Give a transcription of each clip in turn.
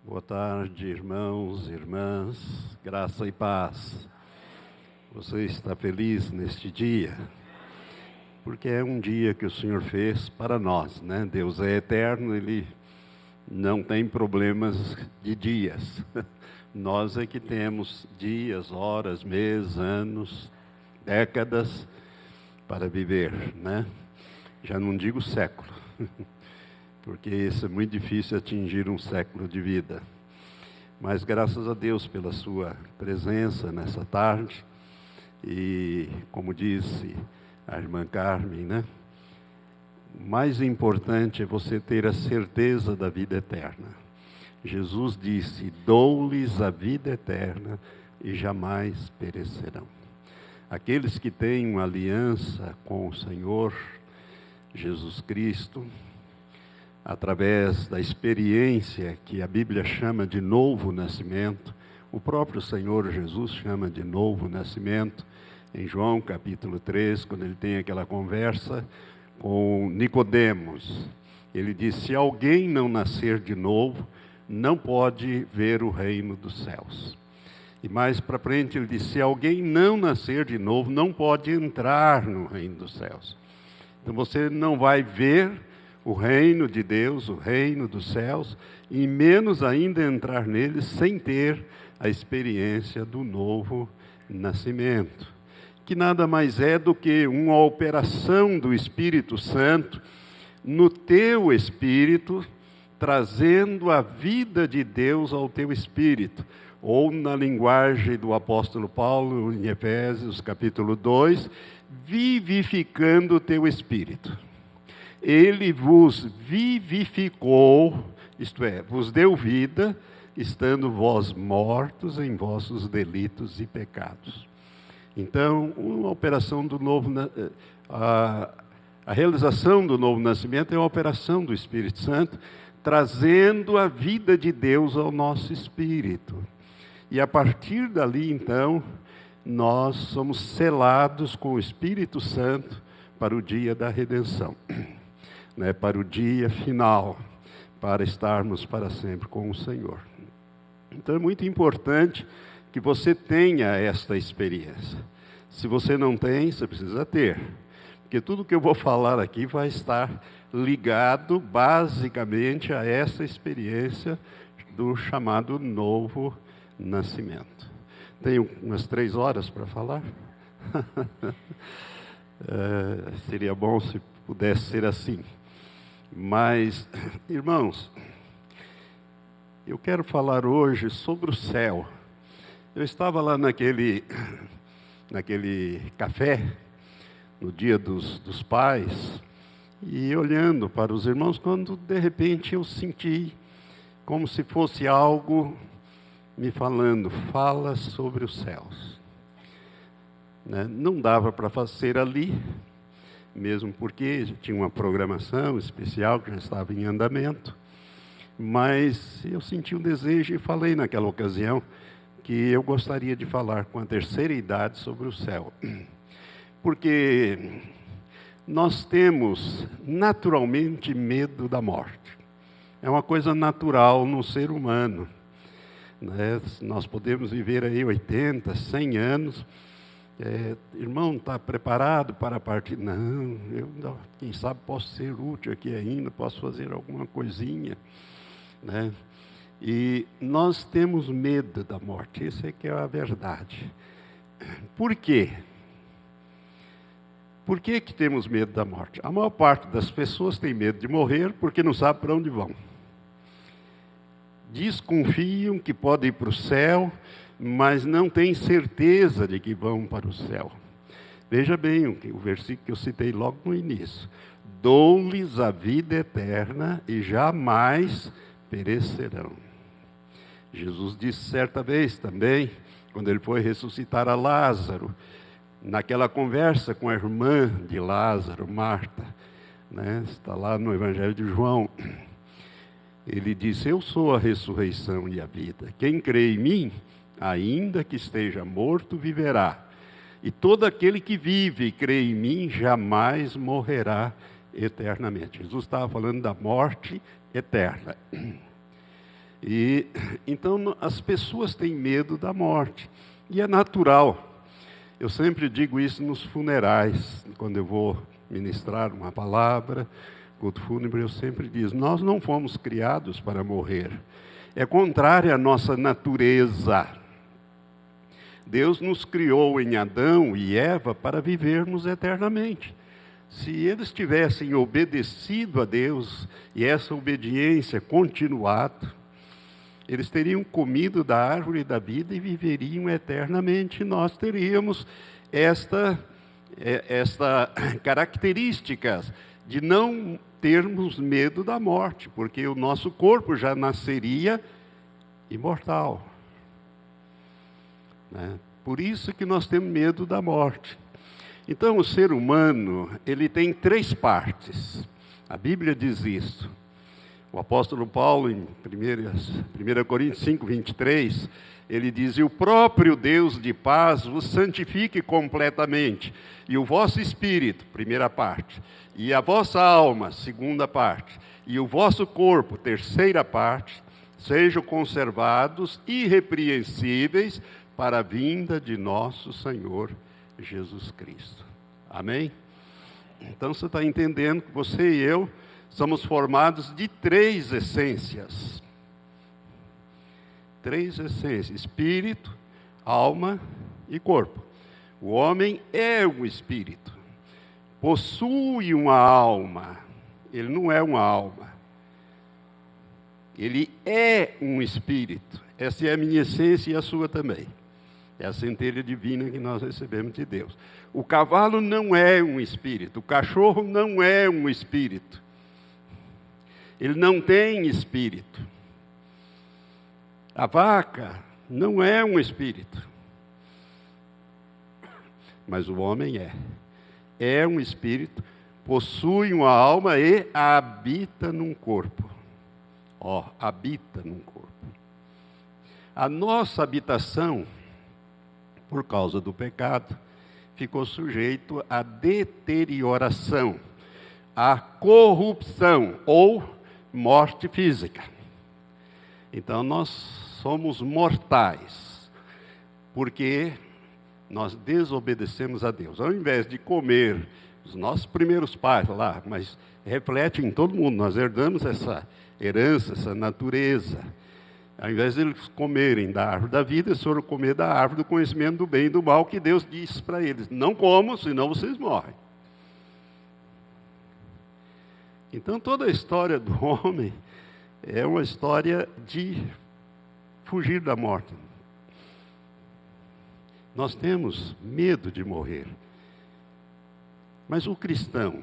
Boa tarde, irmãos, irmãs, graça e paz. Você está feliz neste dia? Porque é um dia que o Senhor fez para nós, né? Deus é eterno, Ele não tem problemas de dias. Nós é que temos dias, horas, meses, anos, décadas para viver, né? Já não digo século. Porque isso é muito difícil atingir um século de vida. Mas graças a Deus pela sua presença nessa tarde, e como disse a irmã Carmen, né? O mais importante é você ter a certeza da vida eterna. Jesus disse: dou-lhes a vida eterna e jamais perecerão. Aqueles que têm uma aliança com o Senhor Jesus Cristo, através da experiência que a Bíblia chama de novo nascimento, o próprio Senhor Jesus chama de novo nascimento, em João capítulo 3, quando ele tem aquela conversa com Nicodemos. Ele diz: se alguém não nascer de novo, não pode ver o reino dos céus. E mais para frente ele diz: se alguém não nascer de novo, não pode entrar no reino dos céus. Então você não vai ver o reino de Deus, o reino dos céus, e menos ainda entrar neles sem ter a experiência do novo nascimento, que nada mais é do que uma operação do Espírito Santo no teu espírito, trazendo a vida de Deus ao teu espírito, ou na linguagem do apóstolo Paulo, em Efésios capítulo 2, vivificando o teu espírito. Ele vos vivificou, isto é, vos deu vida, estando vós mortos em vossos delitos e pecados. Então, uma operação do novo, a realização do novo nascimento é uma operação do Espírito Santo, trazendo a vida de Deus ao nosso espírito. E a partir dali, então, nós somos selados com o Espírito Santo para o dia da redenção. Para o dia final, para estarmos para sempre com o Senhor. Então é muito importante que você tenha esta experiência. Se você não tem, você precisa ter. Porque tudo que eu vou falar aqui vai estar ligado basicamente a essa experiência do chamado novo nascimento. Tenho umas 3 horas para falar? Seria bom se pudesse ser assim. Mas, irmãos, eu quero falar hoje sobre o céu. Eu estava lá naquele café, no dia dos pais, e olhando para os irmãos, quando de repente eu senti como se fosse algo me falando: fala sobre os céus. Não dava para fazer ali, mesmo porque tinha uma programação especial que já estava em andamento, mas eu senti um desejo e falei naquela ocasião que eu gostaria de falar com a terceira idade sobre o céu, porque nós temos naturalmente medo da morte, é uma coisa natural no ser humano, Nós podemos viver aí 80, 100 anos, irmão, está preparado para partir? Não, eu quem sabe posso ser útil aqui ainda, posso fazer alguma coisinha, E nós temos medo da morte, isso é que é a verdade. Por quê? Por que temos medo da morte? A maior parte das pessoas tem medo de morrer porque não sabe para onde vão. Desconfiam que podem ir para o céu, mas não têm certeza de que vão para o céu. Veja bem o versículo que eu citei logo no início: dou-lhes a vida eterna e jamais perecerão. Jesus disse certa vez também, quando ele foi ressuscitar a Lázaro, naquela conversa com a irmã de Lázaro, Marta, está lá no Evangelho de João, ele disse: eu sou a ressurreição e a vida, quem crê em mim, ainda que esteja morto, viverá. E todo aquele que vive e crê em mim, jamais morrerá eternamente. Jesus estava falando da morte eterna. E então as pessoas têm medo da morte, e é natural. Eu sempre digo isso nos funerais, quando eu vou ministrar uma palavra, culto fúnebre, eu sempre digo: nós não fomos criados para morrer. É contrário à nossa natureza. Deus nos criou em Adão e Eva para vivermos eternamente. Se eles tivessem obedecido a Deus e essa obediência continuado, eles teriam comido da árvore da vida e viveriam eternamente. Nós teríamos esta característica de não termos medo da morte, porque o nosso corpo já nasceria imortal, né? Por isso que nós temos medo da morte. Então, o ser humano, ele tem 3 partes. A Bíblia diz isso. O apóstolo Paulo, em 1 Coríntios 5, 23, ele diz: e o próprio Deus de paz vos santifique completamente, e o vosso espírito, primeira parte, e a vossa alma, segunda parte, e o vosso corpo, terceira parte, sejam conservados irrepreensíveis para a vinda de nosso Senhor Jesus Cristo. Amém? Então você está entendendo que você e eu somos formados de 3 essências. 3 essências: espírito, alma e corpo. O homem é um espírito, possui uma alma. Ele não é uma alma, ele é um espírito. Essa é a minha essência e a sua também. É a centelha divina que nós recebemos de Deus. O cavalo não é um espírito, o cachorro não é um espírito. Ele não tem espírito. A vaca não é um espírito. Mas o homem é. É um espírito, possui uma alma e habita num corpo. Habita num corpo. A nossa habitação, por causa do pecado, ficou sujeito à deterioração, à corrupção ou morte física. Então nós somos mortais, porque nós desobedecemos a Deus. Ao invés de comer os nossos primeiros pais lá, mas reflete em todo mundo, nós herdamos essa herança, essa natureza. Ao invés de eles comerem da árvore da vida, eles foram comer da árvore do conhecimento do bem e do mal, que Deus disse para eles: não comam, senão vocês morrem. Então toda a história do homem é uma história de fugir da morte. Nós temos medo de morrer. Mas o cristão,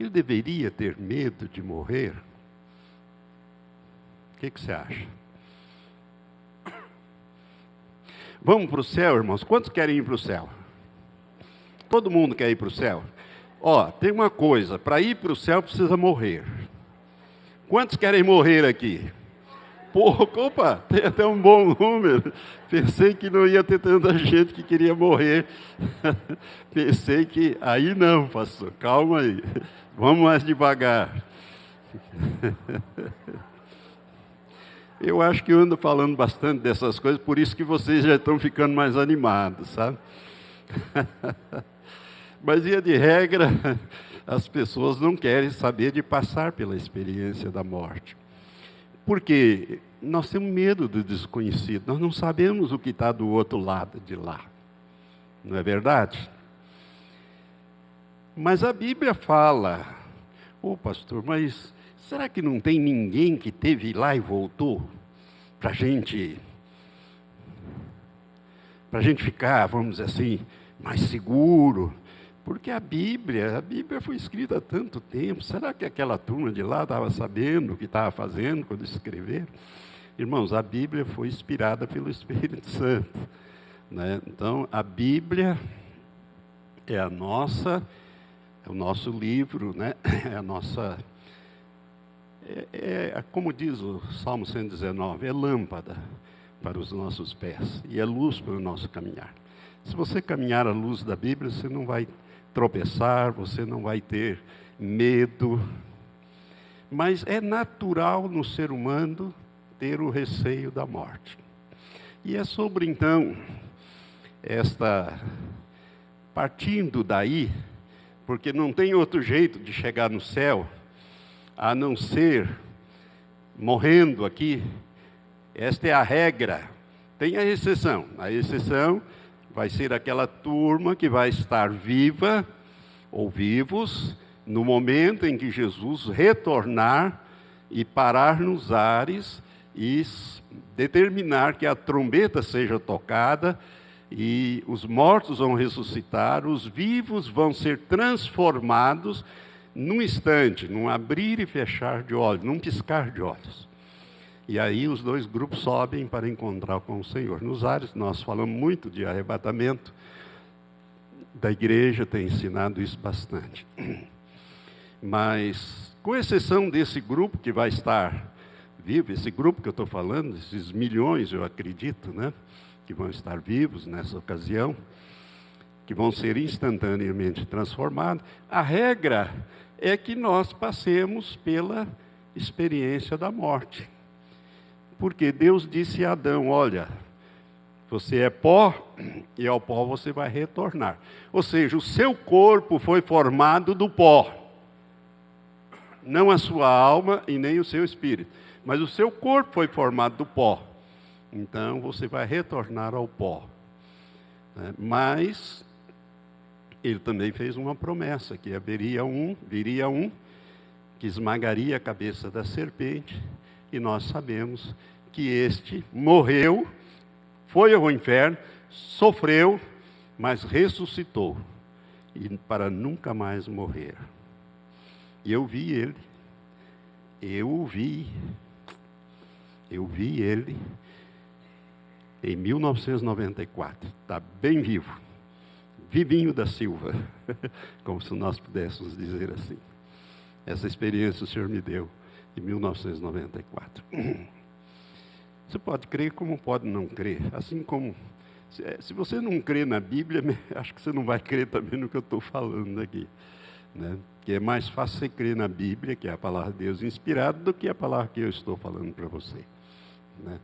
ele deveria ter medo de morrer? O que você acha? Vamos para o céu, irmãos? Quantos querem ir para o céu? Todo mundo quer ir para o céu? Tem uma coisa: para ir para o céu precisa morrer. Quantos querem morrer aqui? Opa, tem até um bom número. Pensei que não ia ter tanta gente que queria morrer. Pensei que... Aí não, pastor, calma aí. Vamos mais devagar. Eu acho que eu ando falando bastante dessas coisas, por isso que vocês já estão ficando mais animados, sabe? Mas, via de regra, as pessoas não querem saber de passar pela experiência da morte. Porque nós temos medo do desconhecido, nós não sabemos o que está do outro lado de lá. Não é verdade? Mas a Bíblia fala: pastor, mas será que não tem ninguém que teve lá e voltou? Para a gente ficar, vamos dizer assim, mais seguro. Porque a Bíblia foi escrita há tanto tempo. Será que aquela turma de lá estava sabendo o que estava fazendo quando escreveram? Irmãos, a Bíblia foi inspirada pelo Espírito Santo, né? Então, a Bíblia é o nosso livro, né? É a nossa... como diz o Salmo 119, é lâmpada para os nossos pés e é luz para o nosso caminhar. Se você caminhar à luz da Bíblia, você não vai tropeçar, você não vai ter medo. Mas é natural no ser humano ter o receio da morte. E é sobre, então, partindo daí, porque não tem outro jeito de chegar no céu, a não ser morrendo aqui. Esta é a regra. Tem a exceção. A exceção vai ser aquela turma que vai estar viva ou vivos no momento em que Jesus retornar e parar nos ares e determinar que a trombeta seja tocada e os mortos vão ressuscitar, os vivos vão ser transformados num instante, num abrir e fechar de olhos, num piscar de olhos. E aí os dois grupos sobem para encontrar com o Senhor. Nos ares nós falamos muito de arrebatamento, da igreja tem ensinado isso bastante. Mas, com exceção desse grupo que vai estar vivo, esse grupo que eu estou falando, esses milhões, eu acredito, né, que vão estar vivos nessa ocasião, que vão ser instantaneamente transformados, a regra é que nós passemos pela experiência da morte. Porque Deus disse a Adão, olha, você é pó e ao pó você vai retornar. Ou seja, o seu corpo foi formado do pó. Não a sua alma e nem o seu espírito. Mas o seu corpo foi formado do pó. Então você vai retornar ao pó. Mas ele também fez uma promessa, que viria um que esmagaria a cabeça da serpente. E nós sabemos que este morreu, foi ao inferno, sofreu, mas ressuscitou. E para nunca mais morrer. E eu vi ele. Eu vi ele em 1994. Está bem vivo. Vivinho da Silva. Como se nós pudéssemos dizer assim. Essa experiência o Senhor me deu em 1994. Você pode crer como pode não crer. Assim como, se você não crê na Bíblia, acho que você não vai crer também no que eu estou falando aqui. Né? Que é mais fácil você crer na Bíblia, que é a palavra de Deus inspirada, do que a palavra que eu estou falando para você. Né?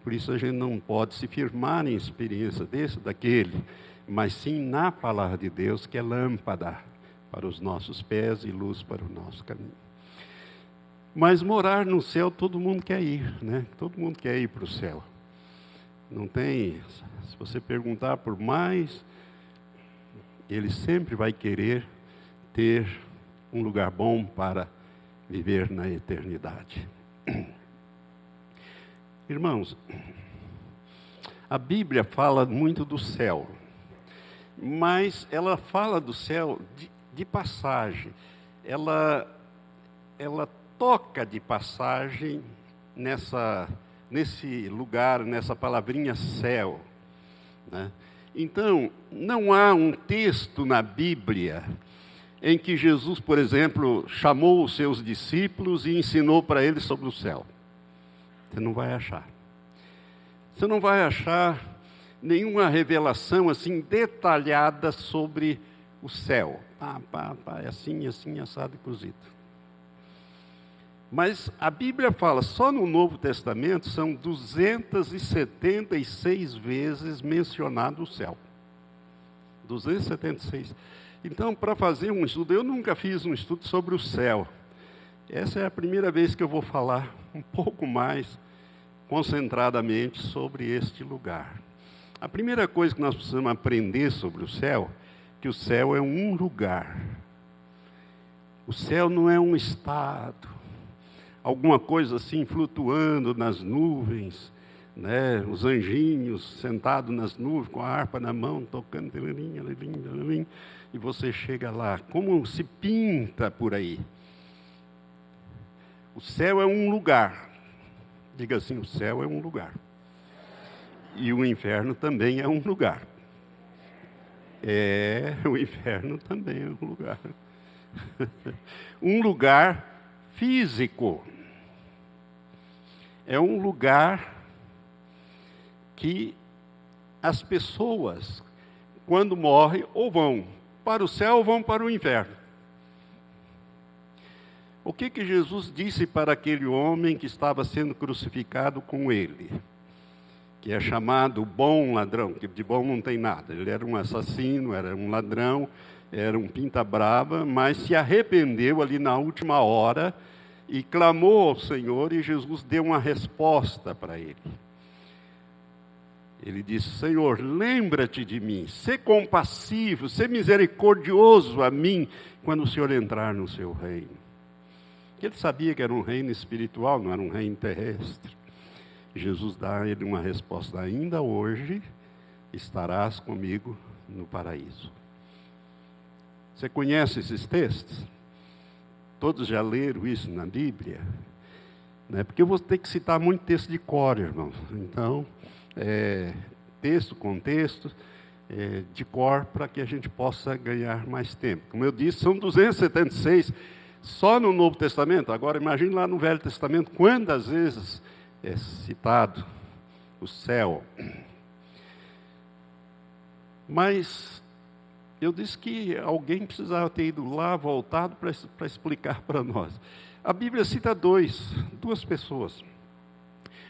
Por isso a gente não pode se firmar em experiência desse, daquele, mas sim na palavra de Deus, que é lâmpada para os nossos pés e luz para o nosso caminho. Mas morar no céu, todo mundo quer ir, né? Todo mundo quer ir para o céu. Não tem, se você perguntar por mais, ele sempre vai querer ter um lugar bom para viver na eternidade. Irmãos, a Bíblia fala muito do céu, mas ela fala do céu de passagem. Ela toca de passagem nesse lugar, nessa palavrinha céu. Né? Então, não há um texto na Bíblia em que Jesus, por exemplo, chamou os seus discípulos e ensinou para eles sobre o céu. Você não vai achar. Você não vai achar nenhuma revelação assim detalhada sobre o céu. É assim, assado e cozido. Mas a Bíblia fala, só no Novo Testamento são 276 vezes mencionado o céu. 276. Então, para fazer um estudo, eu nunca fiz um estudo sobre o céu. Essa é a primeira vez que eu vou falar um pouco mais concentradamente sobre este lugar. A primeira coisa que nós precisamos aprender sobre o céu, que o céu é um lugar. O céu não é um estado, alguma coisa assim flutuando nas nuvens, né? Os anjinhos sentados nas nuvens com a harpa na mão, tocando, e você chega lá. Como se pinta por aí? O céu é um lugar. Diga assim, o céu é um lugar. E o inferno também é um lugar. O inferno também é um lugar. Um lugar físico. É um lugar que as pessoas, quando morrem, ou vão para o céu ou vão para o inferno. O que Jesus disse para aquele homem que estava sendo crucificado com ele? Que é chamado bom ladrão, que de bom não tem nada. Ele era um assassino, era um ladrão, era um pinta-brava, mas se arrependeu ali na última hora e clamou ao Senhor, e Jesus deu uma resposta para ele. Ele disse: Senhor, lembra-te de mim, sê compassivo, sê misericordioso a mim, quando o Senhor entrar no seu reino. Ele sabia que era um reino espiritual, não era um reino terrestre. Jesus dá a ele uma resposta: ainda hoje estarás comigo no paraíso. Você conhece esses textos? Todos já leram isso na Bíblia? Né? Porque eu vou ter que citar muito texto de cor, irmãos. Então, texto com texto, de cor, para que a gente possa ganhar mais tempo. Como eu disse, são 276 só no Novo Testamento. Agora, imagine lá no Velho Testamento, quantas vezes é citado o céu. Mas eu disse que alguém precisava ter ido lá, voltado, para explicar para nós. A Bíblia cita duas pessoas.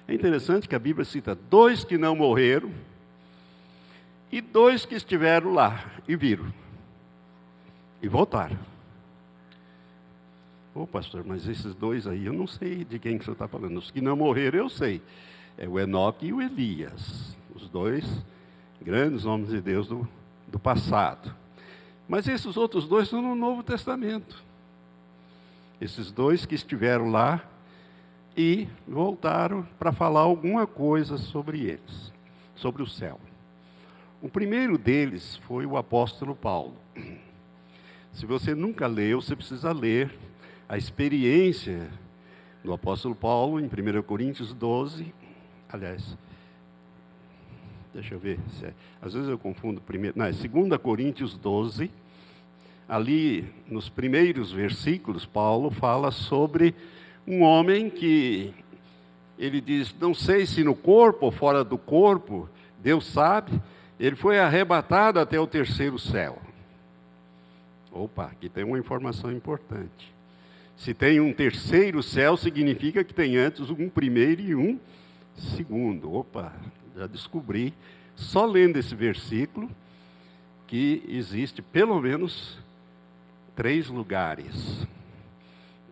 É interessante que a Bíblia cita 2 que não morreram e 2 que estiveram lá e viram e voltaram. Ô pastor, mas esses 2 aí, eu não sei de quem que o senhor está falando. Os que não morreram eu sei. É o Enoque e o Elias. Os 2 grandes homens de Deus do passado. Mas esses outros 2 estão no Novo Testamento. Esses 2 que estiveram lá e voltaram para falar alguma coisa sobre eles, sobre o céu. O primeiro deles foi o apóstolo Paulo. Se você nunca leu, você precisa ler a experiência do apóstolo Paulo em 1 Coríntios 12. Aliás, deixa eu ver, às vezes eu confundo primeiro. Não, é 2 Coríntios 12. Ali, nos primeiros versículos, Paulo fala sobre um homem que, ele diz, não sei se no corpo ou fora do corpo, Deus sabe, ele foi arrebatado até o 3º céu. Opa, aqui tem uma informação importante. Se tem um 3º céu, significa que tem antes um primeiro e um segundo. Opa, já descobri, só lendo esse versículo, que existe pelo menos 3 lugares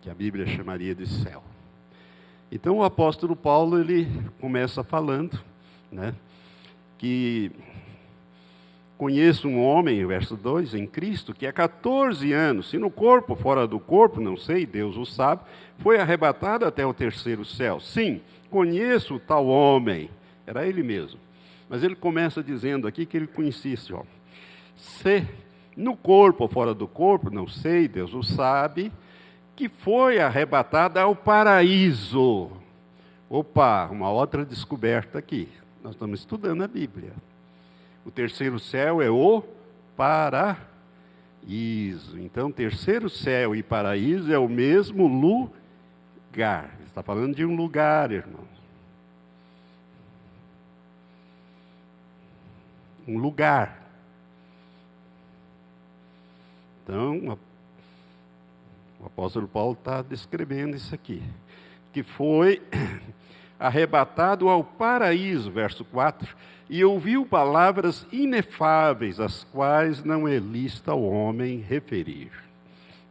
que a Bíblia chamaria de céu. Então o apóstolo Paulo, ele começa falando, né, que conheço um homem, verso 2, em Cristo, que há 14 anos, se no corpo ou fora do corpo, não sei, Deus o sabe, foi arrebatado até o 3º céu. Sim, conheço o tal homem, era ele mesmo. Mas ele começa dizendo aqui que ele conhecia esse homem. Se no corpo ou fora do corpo, não sei, Deus o sabe, que foi arrebatado ao paraíso. Opa, uma outra descoberta aqui. Nós estamos estudando a Bíblia. O 3º céu é o paraíso. Então, 3º céu e paraíso é o mesmo lugar. Está falando de um lugar, irmãos. Um lugar. Então, o apóstolo Paulo está descrevendo isso aqui. Que foi arrebatado ao paraíso, verso 4, e ouviu palavras inefáveis, as quais não é lícito ao homem referir.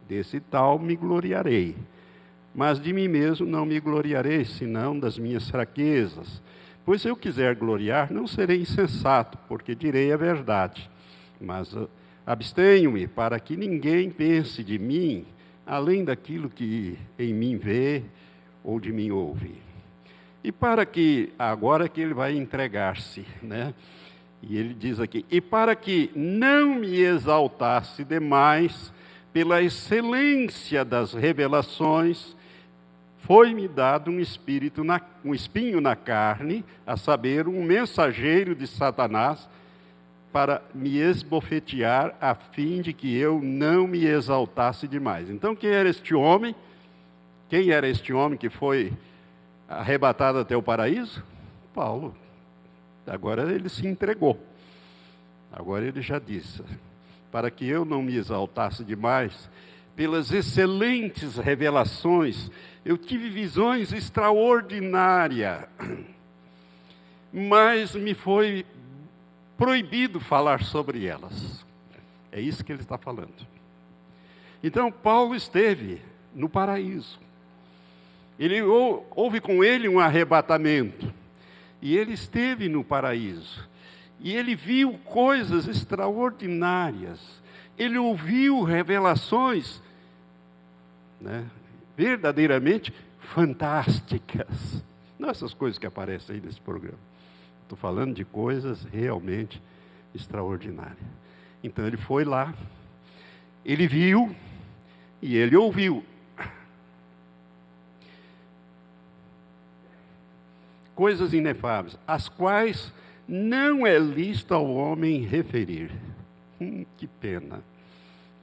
Desse tal me gloriarei, mas de mim mesmo não me gloriarei, senão das minhas fraquezas. Pois se eu quiser gloriar, não serei insensato, porque direi a verdade. Mas abstenho-me para que ninguém pense de mim, além daquilo que em mim vê ou de mim ouve. E para que, agora que ele vai entregar-se, né? E ele diz aqui, e para que não me exaltasse demais pela excelência das revelações, foi-me dado um espinho na carne, a saber, um mensageiro de Satanás, para me esbofetear, a fim de que eu não me exaltasse demais. Então, quem era este homem? Quem era este homem que foi arrebatado até o paraíso? Paulo. Agora ele se entregou. Agora ele já disse, para que eu não me exaltasse demais, pelas excelentes revelações. Eu tive visões extraordinárias, mas me foi proibido falar sobre elas. É isso que ele está falando. Então, Paulo esteve no paraíso. Houve com ele um arrebatamento. E ele esteve no paraíso. E ele viu coisas extraordinárias. Ele ouviu revelações, né, verdadeiramente fantásticas. Não essas coisas que aparecem aí nesse programa. Estou falando de coisas realmente extraordinárias. Então ele foi lá, ele viu e ele ouviu. Coisas inefáveis, as quais não é lícito ao homem referir. Que pena.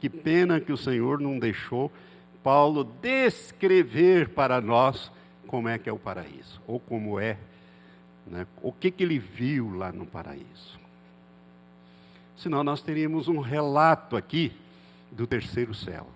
Que pena que o Senhor não deixou Paulo descrever para nós como é que é o paraíso, ou como é, né, o que ele viu lá no paraíso. Senão nós teríamos um relato aqui do terceiro céu.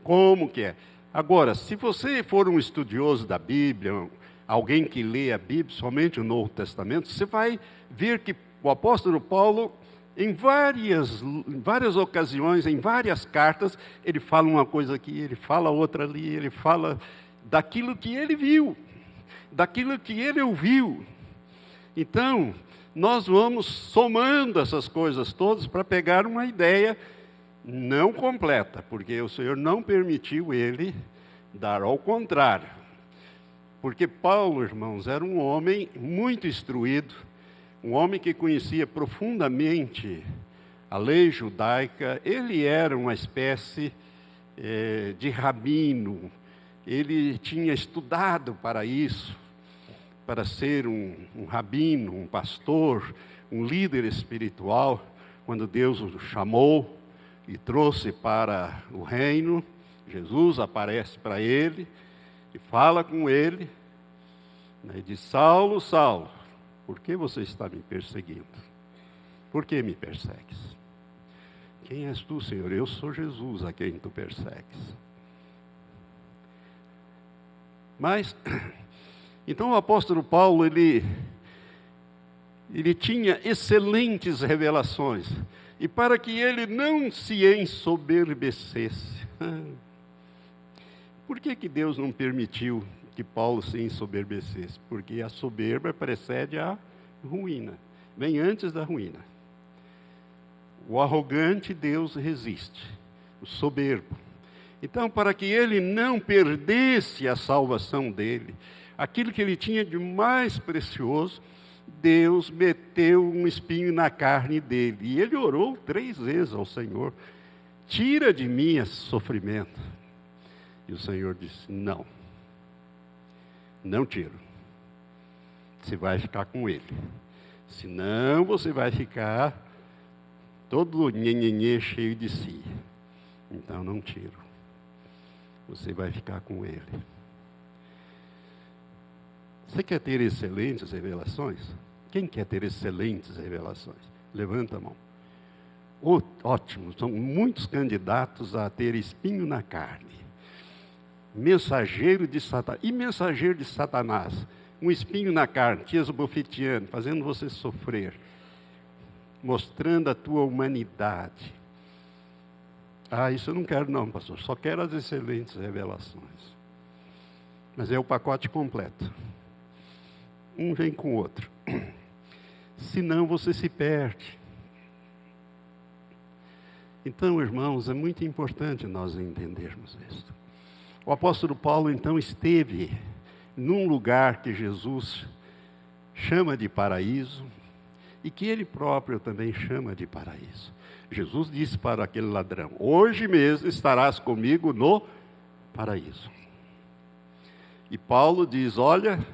Como que é? Agora, se você for um estudioso da Bíblia, alguém que lê a Bíblia, somente o Novo Testamento, você vai ver que o apóstolo Paulo, em várias ocasiões, em várias cartas, ele fala uma coisa aqui, ele fala outra ali, ele fala daquilo que ele viu, daquilo que ele ouviu. Então, nós vamos somando essas coisas todas para pegar uma ideia não completa, porque o Senhor não permitiu ele dar ao contrário. Porque Paulo, irmãos, era um homem muito instruído, um homem que conhecia profundamente a lei judaica. Ele era uma espécie de rabino. Ele tinha estudado para isso, para ser um rabino, um pastor, um líder espiritual. Quando Deus o chamou e trouxe para o reino, Jesus aparece para ele e fala com ele, né, e diz: Saulo, Saulo, por que você está me perseguindo? Por que me persegues? Quem és tu, Senhor? Eu sou Jesus a quem tu persegues. Mas, então o apóstolo Paulo, ele tinha excelentes revelações. E para que ele não se ensoberbecesse, por que Deus não permitiu que Paulo se ensoberbecesse? Porque a soberba precede a ruína, vem antes da ruína. O arrogante Deus resiste, o soberbo. Então, para que ele não perdesse a salvação dele, aquilo que ele tinha de mais precioso, Deus meteu um espinho na carne dele. E ele orou 3 vezes ao Senhor: tira de mim esse sofrimento. E o Senhor disse: não, não tiro. Você vai ficar com ele. Senão você vai ficar todo nhenhenhê, cheio de si. Então não tiro. Você vai ficar com ele. Você quer ter excelentes revelações? Quem quer ter excelentes revelações? Levanta a mão. Ótimo, são muitos candidatos a ter espinho na carne. Mensageiro de Satanás. E mensageiro de Satanás? Um espinho na carne, te esbofeteando, fazendo você sofrer, mostrando a tua humanidade. Isso eu não quero não, pastor, só quero as excelentes revelações. Mas é o pacote completo. Um vem com o outro. Senão você se perde. Então, irmãos, é muito importante nós entendermos isso. O apóstolo Paulo, então, esteve num lugar que Jesus chama de paraíso e que ele próprio também chama de paraíso. Jesus disse para aquele ladrão: hoje mesmo estarás comigo no paraíso. E Paulo diz: olha,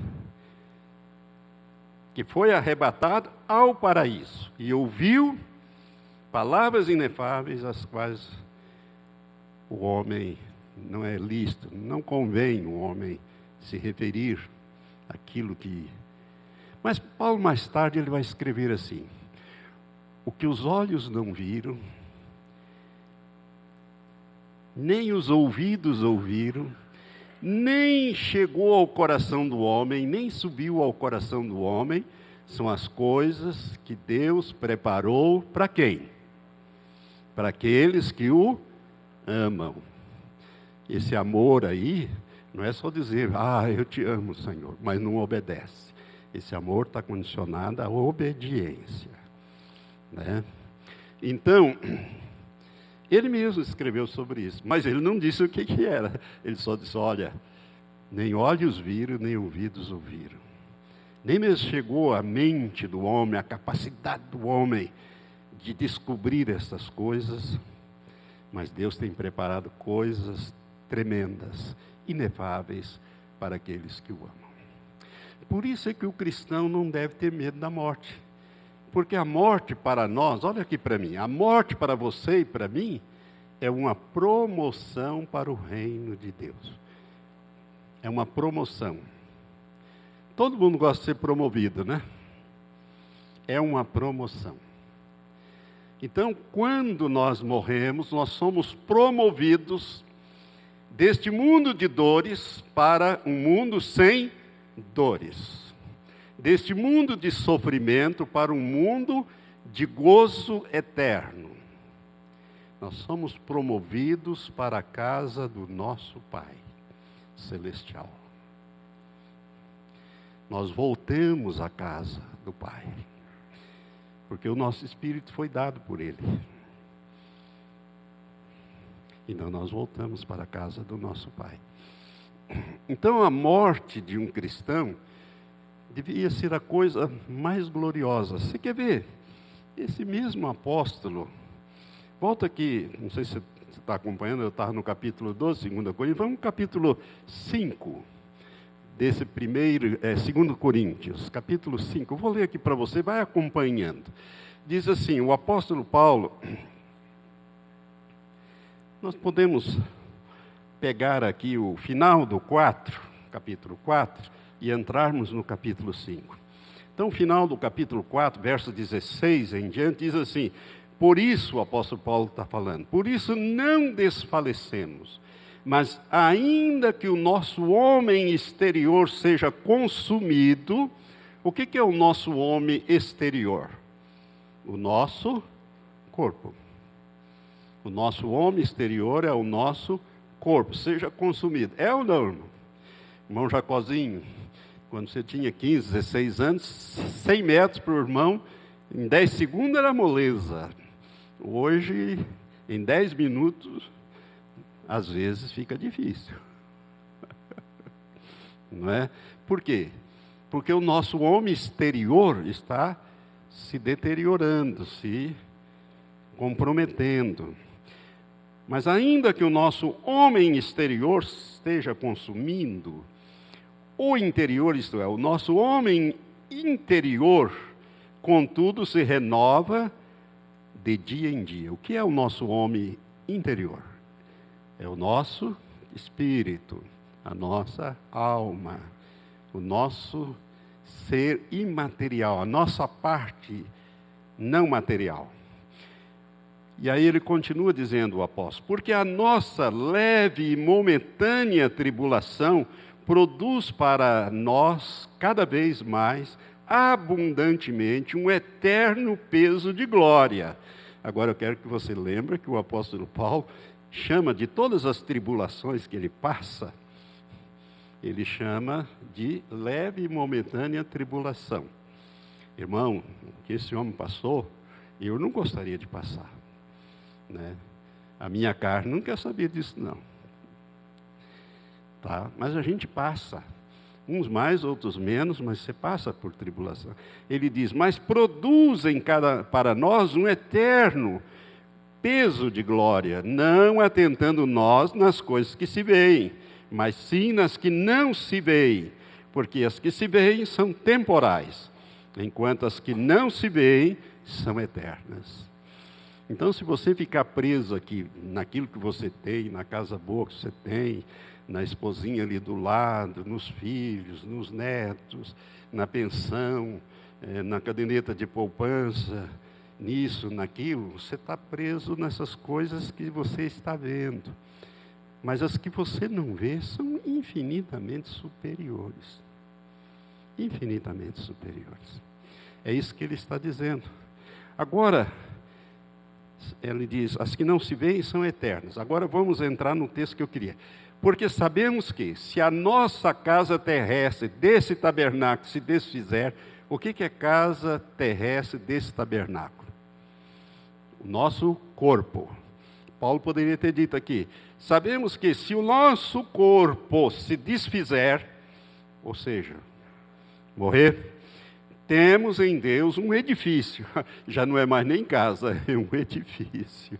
que foi arrebatado ao paraíso e ouviu palavras inefáveis, as quais o homem não é lícito, não convém o homem se referir àquilo que... Mas Paulo mais tarde ele vai escrever assim: o que os olhos não viram, nem os ouvidos ouviram, nem chegou ao coração do homem, nem subiu ao coração do homem, são as coisas que Deus preparou para quem? Para aqueles que o amam. Esse amor aí, não é só dizer, eu te amo, Senhor, mas não obedece. Esse amor está condicionado à obediência, né? Então, ele mesmo escreveu sobre isso, mas ele não disse o que era. Ele só disse, olha, nem olhos viram, nem ouvidos ouviram. Nem mesmo chegou à mente do homem, a capacidade do homem de descobrir essas coisas, mas Deus tem preparado coisas tremendas, inefáveis para aqueles que o amam. Por isso é que o cristão não deve ter medo da morte. Porque a morte para nós, olha aqui para mim, a morte para você e para mim é uma promoção para o reino de Deus. É uma promoção. Todo mundo gosta de ser promovido, né? É uma promoção. Então, quando nós morremos, nós somos promovidos deste mundo de dores para um mundo sem dores. Deste mundo de sofrimento para um mundo de gozo eterno. Nós somos promovidos para a casa do nosso Pai Celestial. Nós voltamos à casa do Pai, porque o nosso espírito foi dado por Ele. Então nós voltamos para a casa do nosso Pai. Então a morte de um cristão devia ser a coisa mais gloriosa. Você quer ver? Esse mesmo apóstolo, volta aqui, não sei se você está acompanhando, eu estava no capítulo 12, 2 Coríntios, vamos no capítulo 5, desse primeiro, 2 Coríntios, capítulo 5, eu vou ler aqui para você, vai acompanhando. Diz assim, o apóstolo Paulo, nós podemos pegar aqui o final do 4, capítulo 4, e entrarmos no capítulo 5. Então, o final do capítulo 4, verso 16 em diante, diz assim, por isso, o apóstolo Paulo está falando, por isso não desfalecemos, mas ainda que o nosso homem exterior seja consumido, o que é o nosso homem exterior? O nosso corpo. O nosso homem exterior é o nosso corpo, seja consumido. É ou não, irmão? Irmão Jacozinho, quando você tinha 15, 16 anos, 100 metros por irmão, em 10 segundos era moleza. Hoje, em 10 minutos, às vezes fica difícil. Não é? Por quê? Porque o nosso homem exterior está se deteriorando, se comprometendo. Mas ainda que o nosso homem exterior esteja consumindo, o interior, isto é, o nosso homem interior, contudo, se renova de dia em dia. O que é o nosso homem interior? É o nosso espírito, a nossa alma, o nosso ser imaterial, a nossa parte não material. E aí ele continua dizendo, o apóstolo, porque a nossa leve e momentânea tribulação produz para nós, cada vez mais, abundantemente, um eterno peso de glória. Agora eu quero que você lembre que o apóstolo Paulo chama de todas as tribulações que ele passa, ele chama de leve e momentânea tribulação. Irmão, o que esse homem passou, eu não gostaria de passar, né? A minha carne não quer saber disso, não. Tá? Mas a gente passa, uns mais, outros menos, mas você passa por tribulação. Ele diz, mas produzem para nós um eterno peso de glória, não atentando nós nas coisas que se veem, mas sim nas que não se veem, porque as que se veem são temporais, enquanto as que não se veem são eternas. Então, se você ficar preso aqui naquilo que você tem, na casa boa que você tem, na esposinha ali do lado, nos filhos, nos netos, na pensão, na caderneta de poupança, nisso, naquilo, você está preso nessas coisas que você está vendo. Mas as que você não vê são infinitamente superiores. Infinitamente superiores. É isso que ele está dizendo. Agora, ele diz, as que não se veem são eternas. Agora vamos entrar no texto que eu queria. Porque sabemos que, se a nossa casa terrestre desse tabernáculo se desfizer, o que é casa terrestre desse tabernáculo? O nosso corpo. Paulo poderia ter dito aqui, sabemos que se o nosso corpo se desfizer, ou seja, morrer, temos em Deus um edifício. Já não é mais nem casa, é um edifício.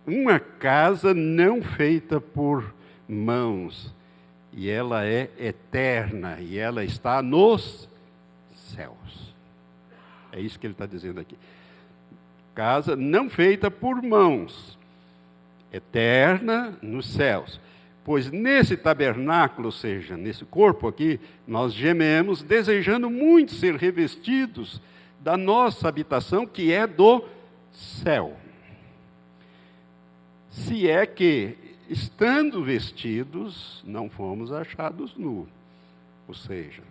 Uma casa não feita por mãos. E ela é eterna. E ela está nos céus. É isso que ele está dizendo aqui. Casa não feita por mãos. Eterna nos céus. Pois nesse tabernáculo, ou seja, nesse corpo aqui, nós gememos, desejando muito ser revestidos da nossa habitação, que é do céu. Se é que, estando vestidos, não fomos achados nus. Ou seja,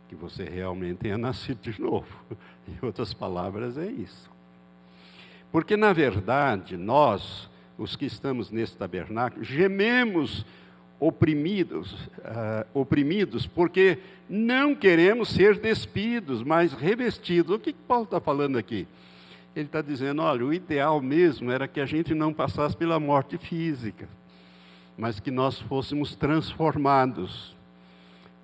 que você realmente tenha nascido de novo. Em outras palavras, é isso. Porque, na verdade, nós, os que estamos nesse tabernáculo, gememos oprimidos, porque não queremos ser despidos, mas revestidos. O que Paulo está falando aqui? Ele está dizendo, olha, o ideal mesmo era que a gente não passasse pela morte física, mas que nós fôssemos transformados.